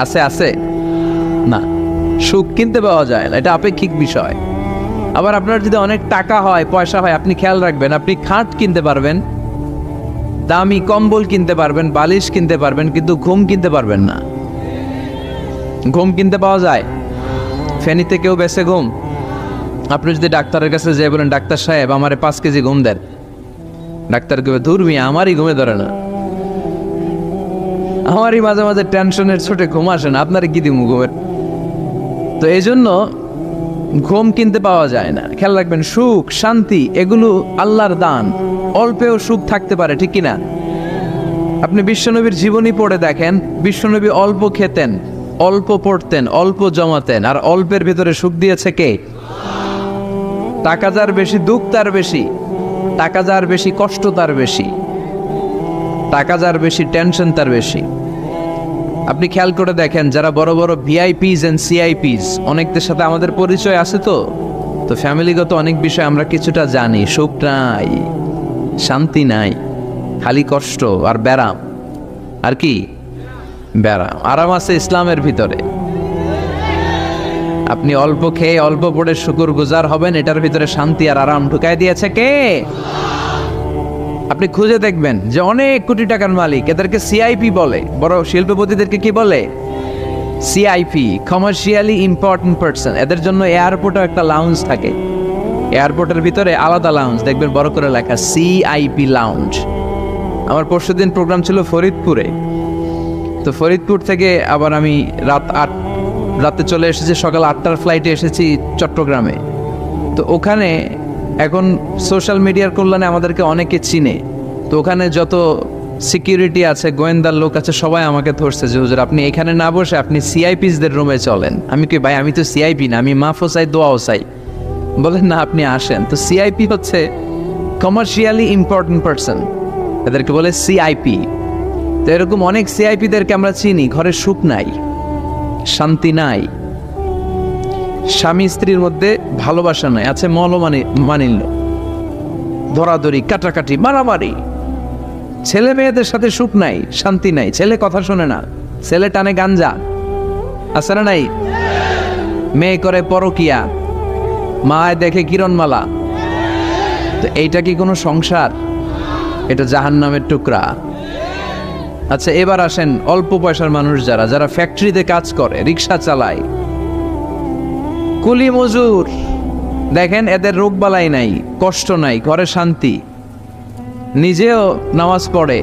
আছে? আছে না। সুখ কিনতে পাওয়া যায় না, এটা আপেক্ষিক বিষয়। আবার আপনার যদি অনেক টাকা হয়, পয়সা হয়, আপনি খেয়াল রাখবেন, আপনি খাট কিনতে পারবেন, দামি কম্বল কিনতে পারবেন, বালিশ কিনতে পারবেন, কিন্তু ঘুম কিনতে পারবেন না। ঘুম কিনতে পাওয়া যায়? ফেনীতে কেউ বেছে ঘুম? আপনি যদি ডাক্তারের কাছে যেয়ে বলেন, ডাক্তার সাহেব আমারে 5 কেজি ঘুম দেন, ডাক্তার কবে, ধুর মিয়া আমারই ঘুমে ধরে না, আমারই মাঝে মাঝে টেনশনের ছোটে ঘুম আসে না, আপনারে কি দিমু ঘুমের? তো এই জন্য ঘুম কিনতে পাওয়া যায় না। খেয়াল রাখবেন, সুখ শান্তি এগুলো আল্লাহর দান। অল্পেও সুখ থাকতে পারে, ঠিক কিনা? আপনি বিশ্বনবীর জীবনী পড়ে দেখেন, বিশ্বনবী অল্প খেতেন, অল্প পড়তেন, অল্প জমাতেন, আর অল্পের ভিতরে সুখ দিয়েছে কে? টাকা যার বেশি, দুঃখ তার বেশি। টাকা যার বেশি, কষ্ট তার বেশি। টাকা যার বেশি, টেনশন তার বেশি। আপনি খেয়াল করে দেখেন, যারা বড় বড় ভিআইপিস এন্ড সিআইপিস, অনেকদের সাথে আমাদের পরিচয় আছে তো, তো ফ্যামিলিগত অনেক বিষয় আমরা কিছুটা জানি, সুখ নাই, শান্তি নাই, খালি কষ্ট আর ব্যারাম। আর কি ব্যারাম? আরাম আছে ইসলামের ভিতরে। আপনি অল্প খেয়ে অল্প পড়ে শুকর গুজার হবেন, এটার ভিতরে শান্তি আর আরাম ঢুকাই দিয়েছে কে? আপনি খুঁজে দেখবেন যে অনেক কোটি টাকার মালিক, এদেরকে সিআইপি বলে। বড় শিল্পপতিদেরকে কি বলে? CIP, commercially important person. এদের জন্য এয়ারপোর্টে একটা লাউঞ্জ থাকে, এয়ারপোর্টের ভিতরে আলাদা লাউঞ্জ, দেখবেন বড় করে লেখা সিআইপি লাউঞ্জ। আমার পরশুদিন প্রোগ্রাম ছিল ফরিদপুরে, তো ফরিদপুর থেকে আবার আমি রাতে চলে এসেছি, সকাল 8টার ফ্লাইটে এসেছি চট্টগ্রামে। তো ওখানে এখন সোশ্যাল মিডিয়ার কল্যাণে আমাদেরকে অনেকে চিনে, তো ওখানে যত সিকিউরিটি আছে, গোয়েন্দার লোক আছে, সবাই আমাকে ধরছে যে হুজুর আপনি এখানে না বসে আপনি সিআইপিসদের রুমে চলেন। আমি কি ভাই, আমি তো সিআইপি না, আমি মাফও চাই দোয়াও চাই। বলেন না আপনি আসেন। তো সিআইপি হচ্ছে কমার্শিয়ালি ইম্পর্টেন্ট পারসন, এদেরকে বলে সিআইপি। তো এরকম অনেক সিআইপিদেরকে আমরা চিনি, ঘরে সুখ নাই, শান্তি নাই, স্বামী স্ত্রীর মধ্যে ভালোবাসা নাই, আছে মানিল্য, ধরাধরি, কাটাকাটি, মারামারি। ছেলে মেয়েদের সাথে সুখ নাই, শান্তি নাই, ছেলে কথা শোনে না, ছেলে টানে গাঞ্জা, আছে না নাই? মেয়ে করে পরকিয়া, মায় দেখে কিরণমালা। তো এইটা কি কোনো সংসার? এটা জাহান্নামের টুকরা। আচ্ছা এবার আসেন অল্প পয়সার মানুষ যারা যারা ফ্যাক্টরিতে কাজ করে, রিক্সা চালায়, কুলি মজুর, দেখেন এদের রোগবালাই নাই, কষ্ট নাই, ঘরে শান্তি, নিজেও নামাজ পড়ে,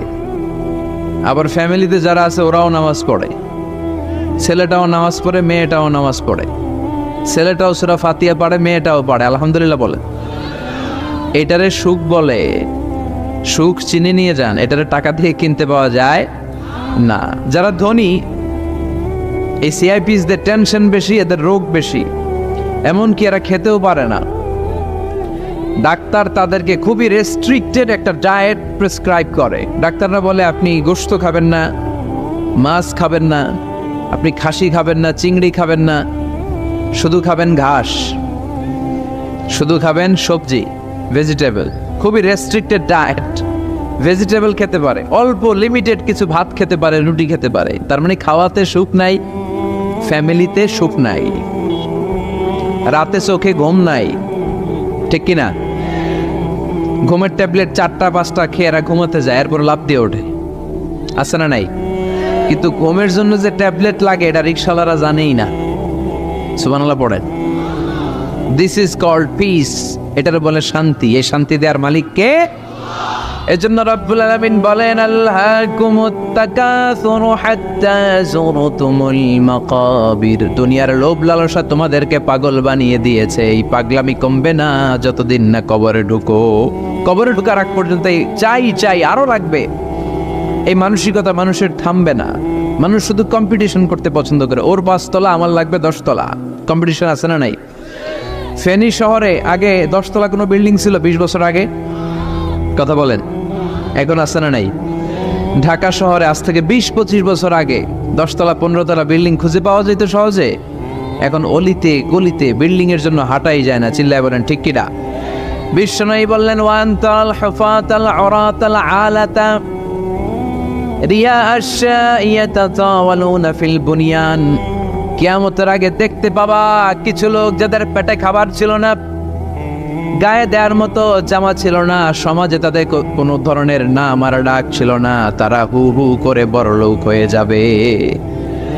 আবার ফ্যামিলিতে যারা আছে ওরাও নামাজ পড়ে, ছেলেটাও নামাজ পড়ে, মেয়েটাও নামাজ পড়ে, ছেলেটাও সূরা ফাতিহা পড়ে, মেয়েটাও পড়ে, আলহামদুলিল্লাহ বলে। এটারে সুখ বলে। সুখ চিনে নিয়ে যান, এটারে টাকা দিয়ে কিনতে পাওয়া যায় না। যারা ধনী, এই সিআইপিসদের টেনশন বেশি, এদের রোগ বেশি, এমনকি এরা খেতেও পারে না। ডাক্তার তাদেরকে খুবই রেস্ট্রিক্টেড একটা ডায়েট প্রেসক্রাইব করে। ডাক্তাররা বলে আপনি গোশত খাবেন না, মাছ খাবেন না, আপনি খাসি খাবেন না, চিংড়ি খাবেন না, শুধু খাবেন ঘাস, শুধু খাবেন সবজি, ভেজিটেবল। খুবই রেস্ট্রিক্টেড ডায়েট। ভেজিটেবল খেতে পারে, অল্প লিমিটেড কিছু ভাত খেতে পারে, রুটি খেতে পারে। তার মানে খাওয়াতে সুখ নাই, ফ্যামিলিতে সুখ নাই, রাতে চোখে ঘুম নাই, ঠিক কিনা? ঘুমের ট্যাবলেট 4টা 5টা খেয়ে এরা ঘুমাতে যায়, এরপর লাফ দিয়ে ওঠে, আছে না নাই? কিন্তু ঘুমের জন্য যে ট্যাবলেট লাগে এটা রিক্সাওয়ালারা জানেই না। সুবহানাল্লাহ পড়েন। দিস ইজ কল্ড পিস, এটার বলে শান্তি। এই শান্তি দেওয়ার মালিক কে? এজন্য রব্বুল আলামিন বলেন আল্লাহকুমুত তাকাসুরু হাত্তা যুরতুমুল মাকাবির। দুনিয়ার লোভ লালসা তোমাদেরকে পাগল বানিয়ে দিয়েছে। এই পাগলামি কমবে না যতদিন না কবরে ঢুকো। কবরে ঢোকার আগ পর্যন্ত চাই চাই আরো লাগবে, এই মানসিকতা মানুষের থামবে না। মানুষ শুধু কম্পিটিশন করতে পছন্দ করে, ওর 5 তলা আমার লাগবে 10 তলা। কম্পিটিশন আছে না নাই? ফেনী শহরে আগে 10 তলা কোনো বিল্ডিং ছিল 20 বছর আগে? কথা বলেন, এখন আছে না নাই? ঢাকা শহরে আজ থেকে 20-25 বছর আগে 10 তলা 15 তলা বিল্ডিং খুঁজে পাওয়া যেত সহজে। এখন অলিতে গলিতে বিল্ডিং এর জন্য হাঁটাই যায় না। চিল্লায় বলেন ঠিক কিনা? বিশ্বনবী বললেন ওয়ান্তাল হুফাতাল উরাতাল আলাতা রিয়া আশ-শাইয়াতাতাওয়ালুনা ফিল বুনিয়ান। কিয়ামতের আগে দেখতে পাবা কিছু লোক যাদের পেটে খাবার ছিল না, গায়ে দেওয়ার মতো জামা ছিল না, সমাজে তাদের কোনো ধরনের নাম আর ডাক ছিল না, তারা হু হু করে বড়লোক হয়ে যাবে।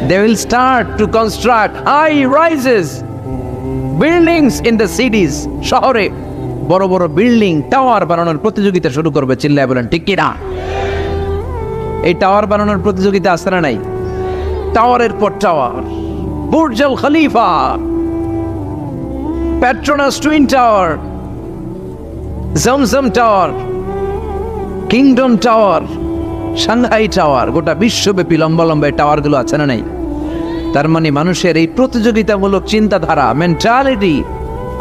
They will start to construct high rises buildings in the cities. শহরে বড় বড় বিল্ডিং, টাওয়ার বানানোর প্রতিযোগিতা শুরু করবে। চিল্লায় বলেন ঠিক কিনা? এই টাওয়ার বানানোর প্রতিযোগিতা আছে না নাই? টাওয়ারের পর tower, Burj Al Khalifa, Petronas Twin Tower, Zamzam Tower, Kingdom Tower, Shanghai Tower, গোটা বিশ্বব্যাপী লম্বা লম্বা টাওয়ার গুলো আছে না নাই? তার মানে মানুষের এই প্রতিযোগিতামূলক চিন্তাধারা, মেন্টালিটি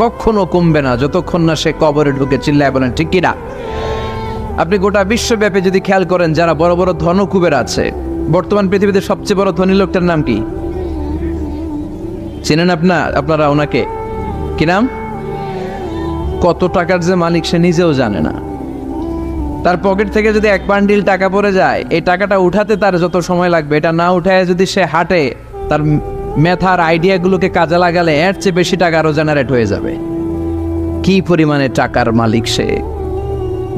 কখনো কমবে না যতক্ষণ না সে কবরে ঢুকে। চিল্লায় বলেন ঠিক কিনা? আপনি গোটা বিশ্বব্যাপী যদি খেয়াল করেন, যারা বড় বড় ধনকুবের আছে, বর্তমান পৃথিবীতে সবচেয়ে বড় ধনী লোকটার নাম কি চেনেন আপনারা ওনাকে? কি নাম? কত টাকার যে মালিক সে নিজেও জানে না। তার পকেট থেকে যদি এক বান্ডিল টাকা পড়ে যায়, এই টাকাটা উঠাতে তার যত সময় লাগবে, এটা না উঠায় যদি সে হাঁটে, তার মেথার আইডিয়াগুলোকে কাজে লাগালে এর চেয়ে বেশি টাকা আরো জেনারেট হয়ে যাবে। কি পরিমাণে টাকার মালিক সে!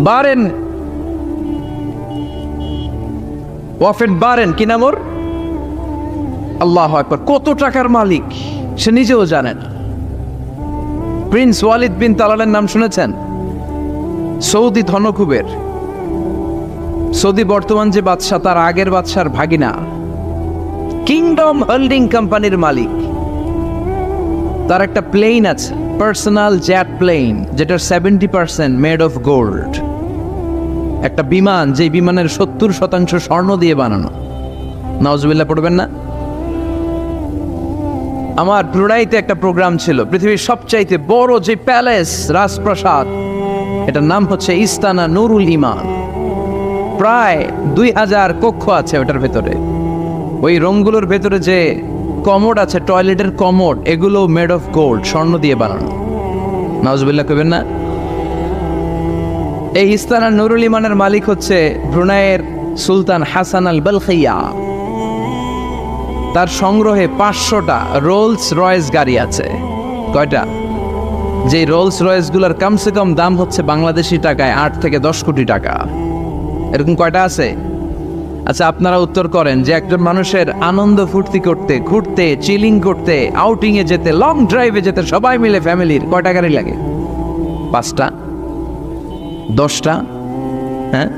বারেন ওয়াফেট বারেন, কি নাম ওর? আল্লাহু আকবার! কত টাকার মালিক সে নিজেও জানে না। প্রিন্স ওয়ালিদ বিন তালালের নাম শুনেছেন? সৌদি ধনকুবের, সৌদি বর্তমান যে বাদশাহ তার আগের বাদশার ভাগিনা, কিংডম হোল্ডিং কোম্পানির মালিক। তার একটা প্লেন আছে, পার্সোনাল জেট প্লেন, যেটার 70% মেড অফ গোল্ড। একটা বিমান, যে বিমানের 70% স্বর্ণ দিয়ে বানানো। নাউজুবিল্লাহ পড়বেন না? আমার ব্রুনাইতে একটা প্রোগ্রাম ছিল, পৃথিবীর সবচাইতে বড় যে প্যালেস, রাজপ্রাসাদ, এটার নাম হচ্ছে ইস্তানা নুরুল ইমান। প্রায় 2000 কক্ষ আছে ওটার ভেতরে। ওই রুমগুলোর ভেতরে যে কমোড আছে, টয়লেটের কমোড, এগুলো মেড অফ গোল্ড, স্বর্ণ দিয়ে বানানো। নাউজুবিল্লাহ কইবেন না? এই ইস্তানা নুরুল ইমানের মালিক হচ্ছে ব্রুনাইয়ের সুলতান হাসান আল বলখিয়া। তার সংগ্রহে 500টা রোলস রয়েস গাড়ি আছে। কয়টা? যে রোলস রয়েস গুলার কমসে কম দাম হচ্ছে বাংলাদেশি টাকায় 8 থেকে 10 কোটি টাকা। এরকম কয়টা আছে? আচ্ছা, আপনারা উত্তর করেন যে একজন মানুষের আনন্দ ফুর্তি করতে, ঘুরতে, চিলিং করতে, আউটিং এ যেতে, লং ড্রাইভে যেতে সবাই মিলে ফ্যামিলির কয়টা গাড়ি লাগে? 5টা? 10টা? হ্যাঁ,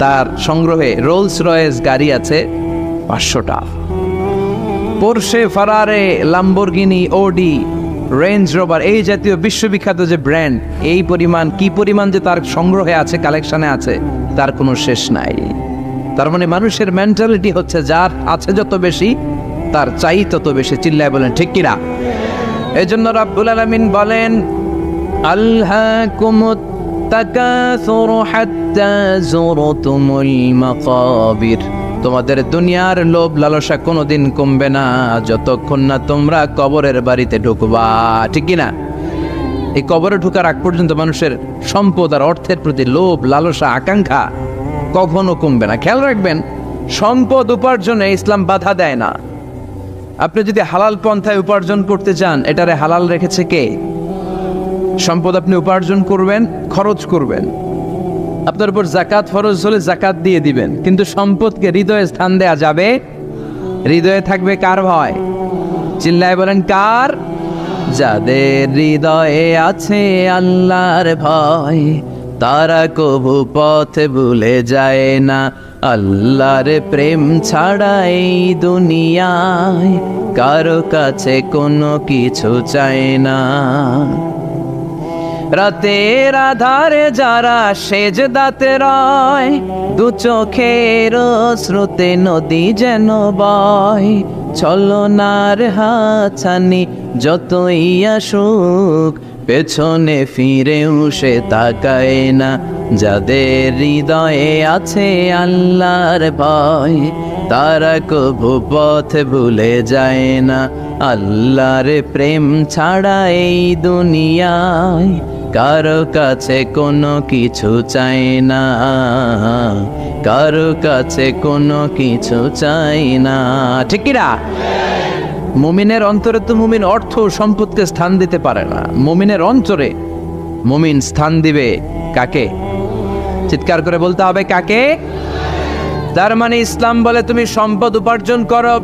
তার সংগ্রহে রোলস রয়েস গাড়ি আছে 500টা। পোরশে, ফারারে, লাম্বরগিনি, ওডি, রেঞ্জ রোভার, এই জাতীয় বিশ্ববিখ্যাত যে ব্র্যান্ড, এই পরিমাণ, কি পরিমাণ যে তার সংগ্রহে আছে, কালেকশনে আছে, তার কোনো শেষ নাই। তার মানে মানুষের মেন্টালিটি হচ্ছে যার আছে যত বেশি, তার চাই তত বেশি। চিল্লায় বলেন ঠিক কিনা? এই জন্য রাব্বুল আলামিন বলেন, আল্হাকুমুত তাকাসুরু হাত্তা যুরতুমুল মাকাবির। তোমাদের দুনিয়ার লোভ লালসা কোনোদিন কমবে না যতক্ষণ না তোমরা কবরের বাড়িতে ঢুকবা। ঠিক কিনা? এই কবরে ঢুকার আগ পর্যন্ত মানুষের সম্পদ আর অর্থের প্রতি লোভ লালসা আকাঙ্ক্ষা কখনো কমবে না। খেয়াল রাখবেন, সম্পদ উপার্জনে ইসলাম বাধা দেয় না। আপনি যদি হালাল পন্থায় উপার্জন করতে চান, এটারে হালাল রেখেছে কে? সম্পদ আপনি উপার্জন করবেন, খরচ করবেন, আপনার উপর জাকাত ফরজ হলে জাকাত দিয়ে দিবেন, কিন্তু সম্পদকে হৃদয়ে স্থান দেয়া যাবে? হৃদয়ে থাকবে কার ভয়? চিল্লায় বলেন কার? যাদের হৃদয়ে আছে আল্লাহর ভয়, তারা কবু পথ ভুলে যায় না। আল্লাহর প্রেম ছাড়া এই দুনিয়ায় কারো কাছে কোনো কিছু চায় না। রাতের আধারে যারা সেজদাতে রয়, দু চোখের স্রোতে নদী যেন বয়। ছলনার হাতছানি যতই আসুক, পেছনে ফিরেও সে তাকায় না। যাদের হৃদয়ে আছে আল্লাহর ভয়, তারা কবু পথ ভুলে যায় না। আল্লাহর প্রেম ছাড়া এই দুনিয়ায় কারো কাছে কোনো কিছু চাই না, কারো কাছে কোনো কিছু চাই না। ঠিক কিনা? মুমিনের অন্তরে তো মুমিন অর্থ সম্পদকে স্থান দিতে পারে না। মুমিনের অন্তরে মুমিন স্থান দিবে কাকে? চিৎকার করে বলতে হবে কাকে? তার মানে ইসলাম বলে তুমি সম্পদ উপার্জন করো,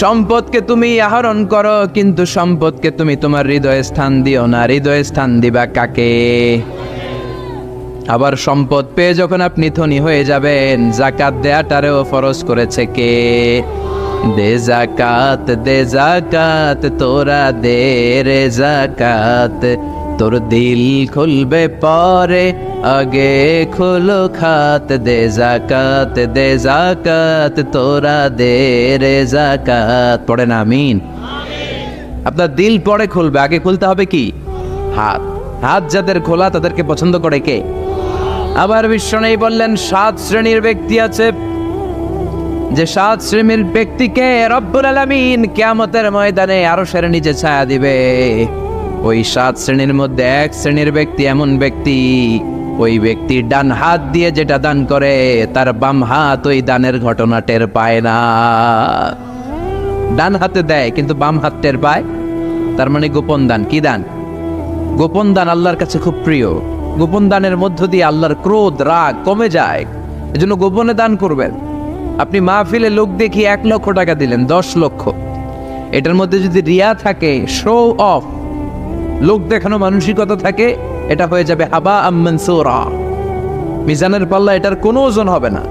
সম্পদকে তুমি আহরণ করো, কিন্তু সম্পদকে তুমি তোমার হৃদয়ে স্থান দিও না। হৃদয়ে স্থান দিবা কাকে? আবার সম্পদ পেয়ে যখন আপনি ধনী হয়ে যাবেন, জাকাত দেয়াটারেও ফরজ করেছে কে? দে জাকাত, দে জাকাত, তোরা দে রে জাকাত। তোর দিল খুলবে পরে, আগে খুলো খাত। দে জাকাত, দে জাকাত, তোরা দে রে জাকাত। পড়ে না আমিন? আপনার দিল পরে খুলবে, আগে খুলতে হবে কি? হাত। হাত যাদের খোলা তাদেরকে পছন্দ করে কে? আবার বিশ্বনবী বললেন 7 শ্রেণীর ব্যক্তি আছে, যে 7 শ্রেণীর ব্যক্তিকে রব্বুল আলামিন কিয়ামতের ময়দানে আরশের নিচে ছায়া দিবে। ওই 7 শ্রেণীর মধ্যে এক শ্রেণীর ব্যক্তি এমন ব্যক্তি, ওই ব্যক্তি ডান হাত দিয়ে যেটা দান করে তার বাম হাত ওই দানের ঘটনা টের পায় না। ডান হাতে দেয় কিন্তু বাম হাত টের পায়, তার মানে গোপন দান। কি দান? গোপন দান আল্লাহর কাছে খুব প্রিয়। গোপন দানের মধ্য দিয়ে আল্লাহর ক্রোধ রাগ কমে যায়। এজন্য গোপনে দান করবেন। আপনি মাহফিলে লোক দেখিয়ে 1 লক্ষ টাকা দিলেন, 10 লক্ষ, এটার মধ্যে যদি রিয়া থাকে, শো অফ, লোক দেখানো মানসিকতা থাকে, এটা হয়ে যাবে হাবা মানসুরা, মিজানের পাল্লা এটার কোনো ওজন হবে না।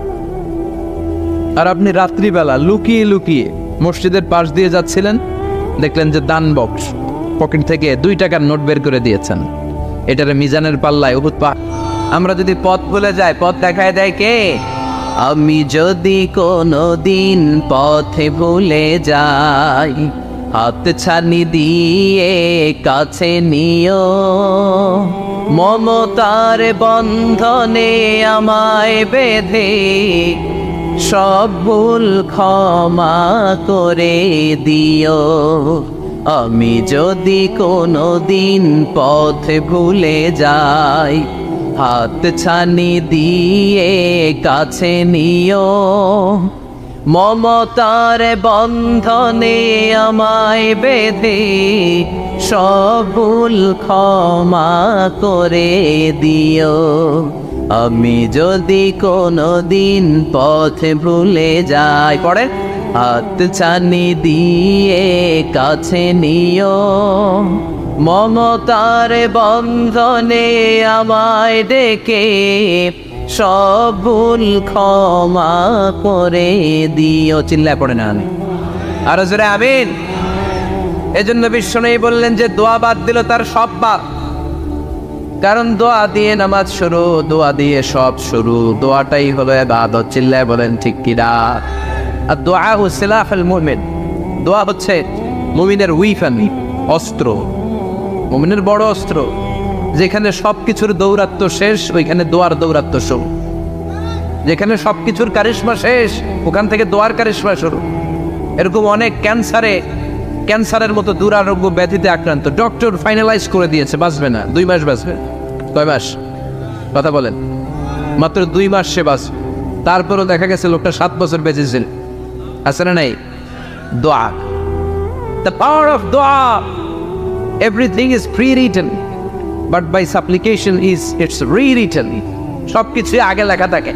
আর আপনি রাত্রিবেলা লুকিয়ে লুকিয়ে মসজিদের পাশ দিয়ে যাচ্ছিলেন, দেখলেন যে দান বক্স, পকেট থেকে 2 টাকার নোট বের করে দিয়েছেন, এটার মিজানের পাল্লায় উহুদ পাহাড়। আমরা যদি পথ ভুলে যাই, পথ দেখায় দেয় কে? আমি যদি কোনো দিন পথে ভুলে যাই, হাত ছানি দিয়ে কাছে নিও, মমতার বন্ধনে আমায় বেঁধে সব ভুল ক্ষমা করে দিও। আমি যদি কোনো দিন পথে ভুলে যাই, হাত ছানি দিয়ে কাছে নিও, মমতার বন্ধনে আমায় বেঁধে সব ভুল ক্ষমা করে দিও। আমি যদি কোনো দিন পথে ভুলে যাই, পড়ে, হাত ছানি দিয়ে কাছে নিও, মমতার বন্ধনে আমায় ডেকে সব ভুল ক্ষমা করে দিও। চিল্লায় পড়ে না আমি আরো জোরে আমিন। এজন্য বিশ্বনবী বললেন যে দোয়া বাদ দিল তার সব বাদ। কারণ দোয়া দিয়ে নামাজ শুরু, দোয়া দিয়ে সব শুরু, দোয়াটাই হলো ইবাদত। চিল্লায় বলেন ঠিক কিনা? আর দোয়া সিলাহুল মুমিন, দোয়া হচ্ছে মুমিনের উইফান, অস্ত্র, মুমিনের বড় অস্ত্র। যেখানে সবকিছুর দৌরাত্ম্য শেষ, ওইখানে দোয়ার দৌরাত্ম্য শুরু। যেখানে সবকিছুর কারিশমা শেষ, ওখান থেকে দোয়ার কারিশমা শুরু। এরকম অনেক ক্যান্সারের মতো দুরারোগ্য ব্যাধিতে আক্রান্ত, ডক্টর ফাইনালাইজ করে দিয়েছে বাঁচবে না, 2 মাস বাঁচবে। কয় মাস? কথা বলেন। মাত্র 2 মাস সে বাঁচবে। তারপরও দেখা গেছে লোকটা 7 বছর বেঁচেছিল। আছে না নাই? দোয়া, দ্য পাওয়ার অফ দোয়া। Everything is pre-written, but by supplication it's rewritten. সবকিছু আগে লেখা থাকে।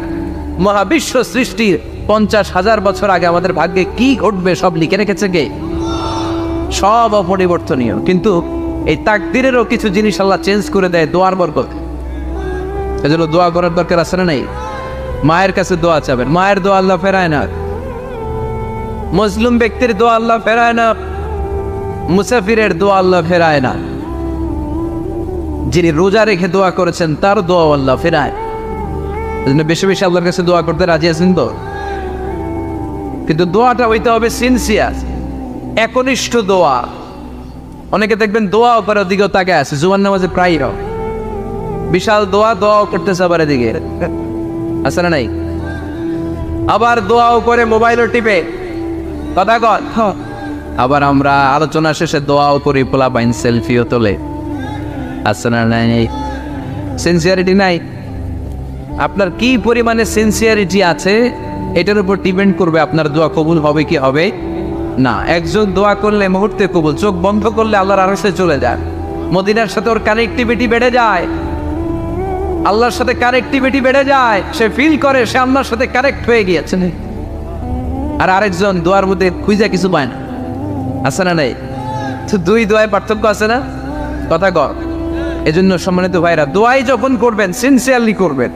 মহাবিশ্ব সৃষ্টির 50,000 বছর আগে আমাদের ভাগ্যে কি ঘটবে সব লিখে রেখেছে কে? সব অপরিবর্তনীয়। কিন্তু এই তাকদিরেরও কিছু জিনিস আল্লাহ চেঞ্জ করে দেয় দোয়ার বরকত। এজন্য দোয়া করার দরকার আছে না নাই? মায়ের কাছে দোয়া চাবেন, মায়ের দোয়া আল্লাহ ফেরায় না। মুসলিম ব্যক্তির দোয়া আল্লাহ ফেরায় না, মুসাফিরের দোয়া আল্লাহ ফেরায় না। যিনি রোজা রেখে দোয়া করেছেন তার দোয়া আল্লাহ ফেরায়। এজন্য বেশি বেশি আল্লাহর কাছে দোয়া করতে রাজি আছেন তো? কিন্তু দোয়াটা হইতে হবে সিনসিয়ার, একনিষ্ঠ দোয়া। অনেকে দেখবেন দোয়াও করে ওদিকেও তাকে আছে, জুমার নামাজে প্রায় বিশাল দোয়াও করতেছে আবার এদিকে, আছে না নাই? আবার দোয়াও করে মোবাইলও টিপে, কথা কর। আবার আমরা আলোচনা শেষে দোয়াও করি, পোলাপাইন সেলফিও তোলে, আছে না নাই? সিনসিয়ারিটি নাই। আপনার কি পরিমাণে সিনসিয়ারিটি আছে এটার উপর ডিপেন্ড করবে আপনার দোয়া কবুল হবে কি হবে না। একজন দোয়া করলে মুহূর্তে কবুল, চোখ বন্ধ করলে আল্লাহর আরশে চলে যায়। মদিনার সাথে ওর কানেক্টিভিটি বেড়ে যায়, আল্লাহর সাথে কানেক্টিভিটি বেড়ে যায়। সে ফিল করে সে আল্লাহর সাথে কানেক্ট হয়ে গিয়েছে। আর আরেকজন দোয়ার মধ্যে খুঁজে কিছু পায় না, আছে না নাই? তো 2 দোয়ায় পার্থক্য আছে না? কথা কর। এজন্য সম্মানিত ভাইরা, দোয়াই যখন করবেন সিনসিয়ারলি করবেন,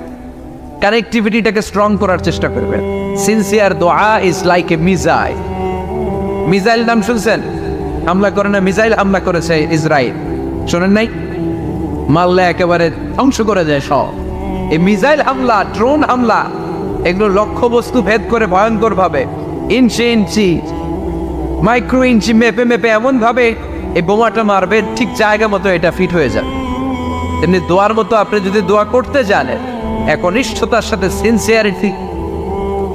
কানেক্টিভিটিটাকে স্ট্রং করার চেষ্টা করবেন। সিনসিয়ার দোয়া is like a missile. Missile নাম শুনছেন? হামলা করে না, মিসাইল হামলা করেছে ইসরায়েল, শোনেন নাই? মারলে একেবারে ধ্বংস করে যায় সব। এই মিসাইল হামলা, ড্রোন হামলা, এগুলো লক্ষ্য বস্তু ভেদ করে ভয়ঙ্কর ভাবে, ইঞ্চি ইঞ্চি, মাইক্রো ইঞ্চি মেপে মেপে এমন ভাবে এই বোমাটা মারবে, ঠিক জায়গা মতো এটা ফিট হয়ে যাবে। তেমনি দোয়ার মতো আপনি যদি দোয়া করতে জানেন, একনিষ্ঠতার সাথে সিনসিয়ারিটি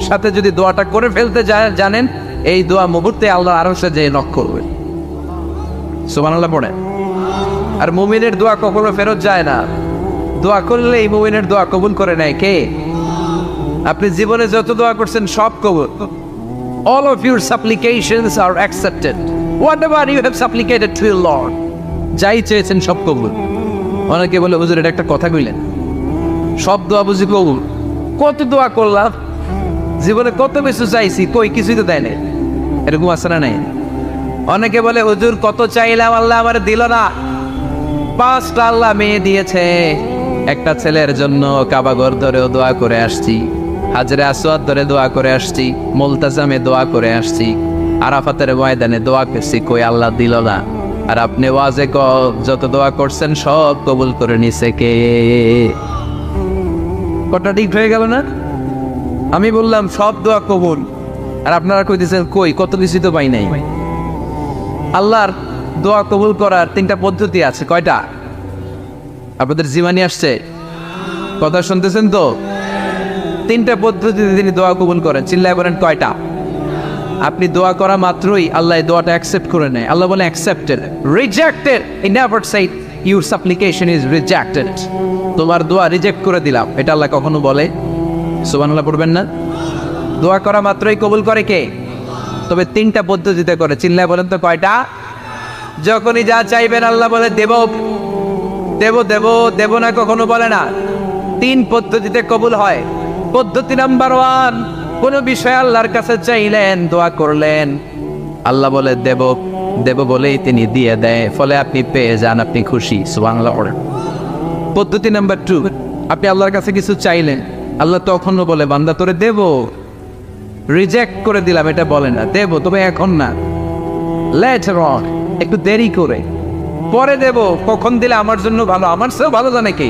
সাথে যদি দোয়াটা করে ফেলতে জানেন, এই দোয়া মুহূর্তে আল্লাহ আরশে যেয়ে নক করবে। সুবহানাল্লাহ পড়ে। আর মুমিনের দোয়া কখনো ফেরত যায় না। দোয়া করলে এই মুমিনের দোয়া কবুল করে নেয় কে? আপনি জীবনে যত দোয়া করছেন সব কবুল। All of your supplications are accepted. Whatever you have supplicated to your Lord, যাই চেয়েছেন সব কবুল। অনেকে বলে হুজুর এটা একটা কথা কইলেন, সব দোয়া বুঝি কবুল? কত দোয়া করলাম, জীবনে কত কিছু চাইছি, কই কিছুই তো দেয় নাই। এরকম আছে না নাই? অনেকে বলে হুজুর কত চাইলাম আল্লাহ আমার দিল না। 5টা আল্লাহ মেয়ে দিয়েছে, একটা ছেলের জন্য কাবাগর ধরেও দোয়া করে আসছি, হাজরে আসওয়াদ ধরে দোয়া করে আসছি, মুলতাজামে দোয়া করে আসছি, আরাফাতের ময়দানে দোয়া করছি, কই আল্লাহ দিল না। আর আপনি ওয়াজে যত দোয়া করছেন সব কবুল করে নিছে কে? কটা ঠিক হয়ে গেল না? আমি বললাম সব দোয়া কবুল, আর আপনারা কইতেছেন কই কত কিছু তো পাই নাই। আল্লাহর দোয়া কবুল করার 3টা পদ্ধতি আছে। কয়টা? আপনাদের জীবনী আসছে, কথা শুনতেছেন তো? 3টা পদ্ধতিতে তিনি দোয়া কবুল করেন। চিল্লায় বলেন কয়টা? আপনি দোয়া করা মাত্রই আল্লাহ এই দোয়াটা অ্যাকসেপ্ট করে নেয়। আল্লাহ বলে accepted, rejected he never shed your সাপ্লিকেশন is rejected. তোমার দোয়া রিজেক্ট করে দিলাম, এটা আল্লাহ কখনো বলে? সুবহানাল্লাহ পড়বেন না? দোয়া করা মাত্রই কবুল করে কে? তবে 3টা পদ্ধতিতে করে। চিল্লায় বলেন তো কয়টা? যখনই যা চাইবেন আল্লাহ বলে দেব দেব দেব দেব না, কখনো বলে না। 3 পদ্ধতিতে কবুল হয়। পদ্ধতি নাম্বার 1, কোন বিষয় আল্লাহর কাছে চাইলেন, দোয়া করলেন, আল্লাহ বলে দেব দেব বলেই তিনি দিয়ে দেয়, ফলে আপনি পেয়ে যান, আপনি খুশি। সুবহানাল্লাহ। পদ্ধতি নাম্বার 2, আপনি আল্লাহর কাছে কিছু চাইলেন, আল্লাহ তখনও বলে বান্দা তোরে দেব, রিজেক্ট করে দিলাম এটা বলে না, দেব তবে এখন না, লেটার অন, একটু দেরি করে, পরে দেব, কখন দিলে আমার জন্য ভালো, আমার চেয়েও ভালো জানে কে।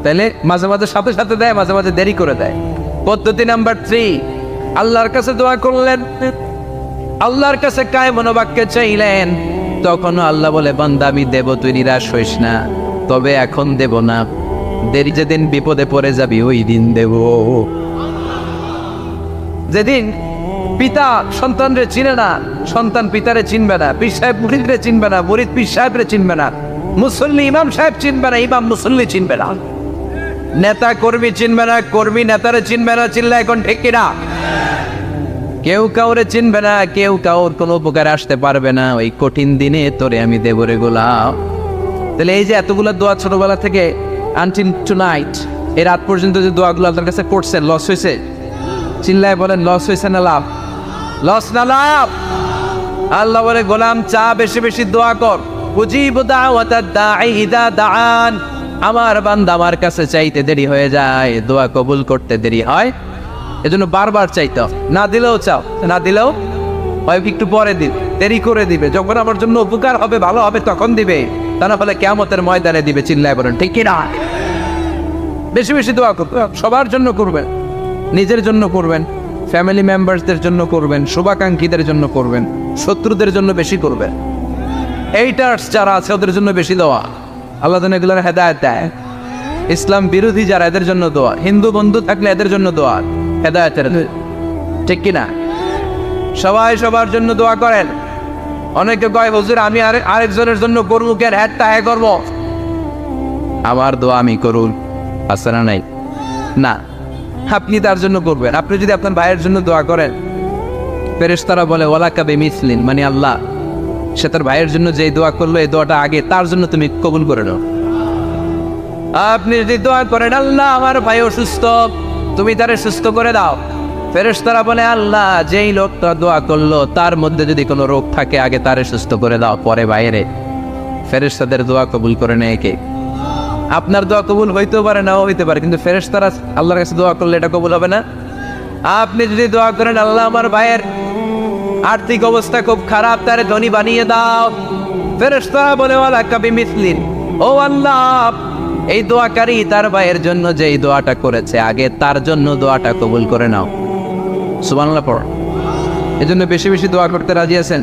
তাইলে মাঝে মাঝে সাথে সাথে দেয়, মাঝে মাঝে দেরি করে দেয়। পদ্ধতি নাম্বার 3, আল্লাহর কাছে দোয়া করলেন, আল্লাহর কাছে কায় মনোবাক্যে চাইলেন, তখনও আল্লাহ বলে বান্দা আমি দেব, তুই নিরাশ হইস না, তবে এখন দেব না, দেরি যেদিন বিপদে পড়ে যাবি ওই দিন দেব। যেদিন পিতা সন্তানরে চিনে না, সন্তান পিতারে চিনবে না, পীর সাহেব মুরিদরে চিনবে না, মুরিদ পীর সাহেবরে চিনবে না, মুসল্লি ইমাম সাহেব চিনবে না, ইমাম মুসল্লি চিনবে না, নেতা কর্মী চিনবে না, কর্মী নেতারে চিনবে না। চিল্লা এখন ঠিক কিনা? কেউ কাউরে চিনবে না, কেউ কাউর কোনো উপকার আসতে পারবে না। ওই কঠিন দিনে তোরে আমি দেব রে গোলাম। তাহলে এই যে এতগুলো দোয়া ছোটবেলা থেকে আনটিল টুনাইট, এই রাত পর্যন্ত যে দোয়াগুলো আল্লাহর কাছে করছেন, লস হয়েছে? চিল্লায় বলেন লস হয়েছে না লাভ? লস না লাভ? আল্লাহ বলে গোলাম চা বেশি বেশি দোয়া কর, উজিবু দাওয়াতাদ দাঈ ইযা দাআন। আমার বান্দা আমার কাছে চাইতে দেরি হয়ে যায়, দোয়া কবুল করতে দেরি হয়, এজন্য বারবার চাইতে, না দিলেও চাও, না দিলেও হয় একটু পরে দিবে, দেরি করে দিবে, যখন আমার জন্য উপকার হবে ভালো হবে তখন দিবে, তা না হলে কিয়ামতের ময়দানে দিবে। চিল্লায় বলেন ঠিক কি না? বেশি বেশি দোয়া করবেন, সবার জন্য করবেন, নিজের জন্য করবেন, ফ্যামিলি মেম্বারসদের জন্য করবেন, শুভাকাঙ্ক্ষীদের জন্য করবেন, শত্রুদের জন্য বেশি করবেন, এইটার্স যারা আছে ওদের জন্য বেশি দোয়া। আল্লাহ যেন এগুলোর হেদায়েত দেয়। ইসলাম বিরোধী যারা এদের জন্য দোয়া, হিন্দু বন্ধু থাকলে এদের জন্য দোয়া, হেদায়েতের, ঠিক কিনা? সবাই সবার জন্য দোয়া করেন। অনেকে কয় হুজুর আমি আরেকজনের জন্য করবো কেন, হ্যাঁ হ্যাঁ করবো, আমার দোয়া আমি করুন, আছে না নাই? না, আপনি তার জন্য করবেন। আপনি যদি আপনার ভাইয়ের জন্য দোয়া করেন, ফেরেশতারা বলে ওয়ালাকা বিমিসলিন, মানে আল্লাহ সে তার ভাইয়ের জন্য যে দোয়া করলো এই দোয়াটা আগে তার জন্য তুমি কবুল করে নাও। আপনি যদি দোয়া করেন আল্লাহ আমার ভাই অসুস্থ, তুমি তারে সুস্থ করে দাও, ফেরেশতারা বলে আল্লাহ যেই লোকটা দোয়া করলো তার মধ্যে যদি কোনো রোগ থাকে আগে তারে সুস্থ করে দাও, পরে বাইরে। ফেরেশতাদের দোয়া কবুল করে নেয় কে? আপনার দোয়া কবুল হইতেও পারে, নাও হইতে পারে, কিন্তু ফেরেশতারা আল্লাহর কাছে দোয়া করলে এটা কবুল হবে না। আপনি যদি দোয়া করেন আল্লাহ আমার ভাইয়ের আর্থিক অবস্থা খুব খারাপ, তারে ধনী বানিয়ে দাও, ফেরেশতারা বলে ওয়ালাকা বিমিসলিন, ও আল্লাহ এই দোয়াকারী তার ভাইয়ের জন্য যে এই দোয়াটা করেছে আগে তার জন্য দোয়াটা কবুল করে নাও। সুবহানাল্লাহ পড়। এজন্য বেশি বেশি দোয়া করতে রাজি আছেন?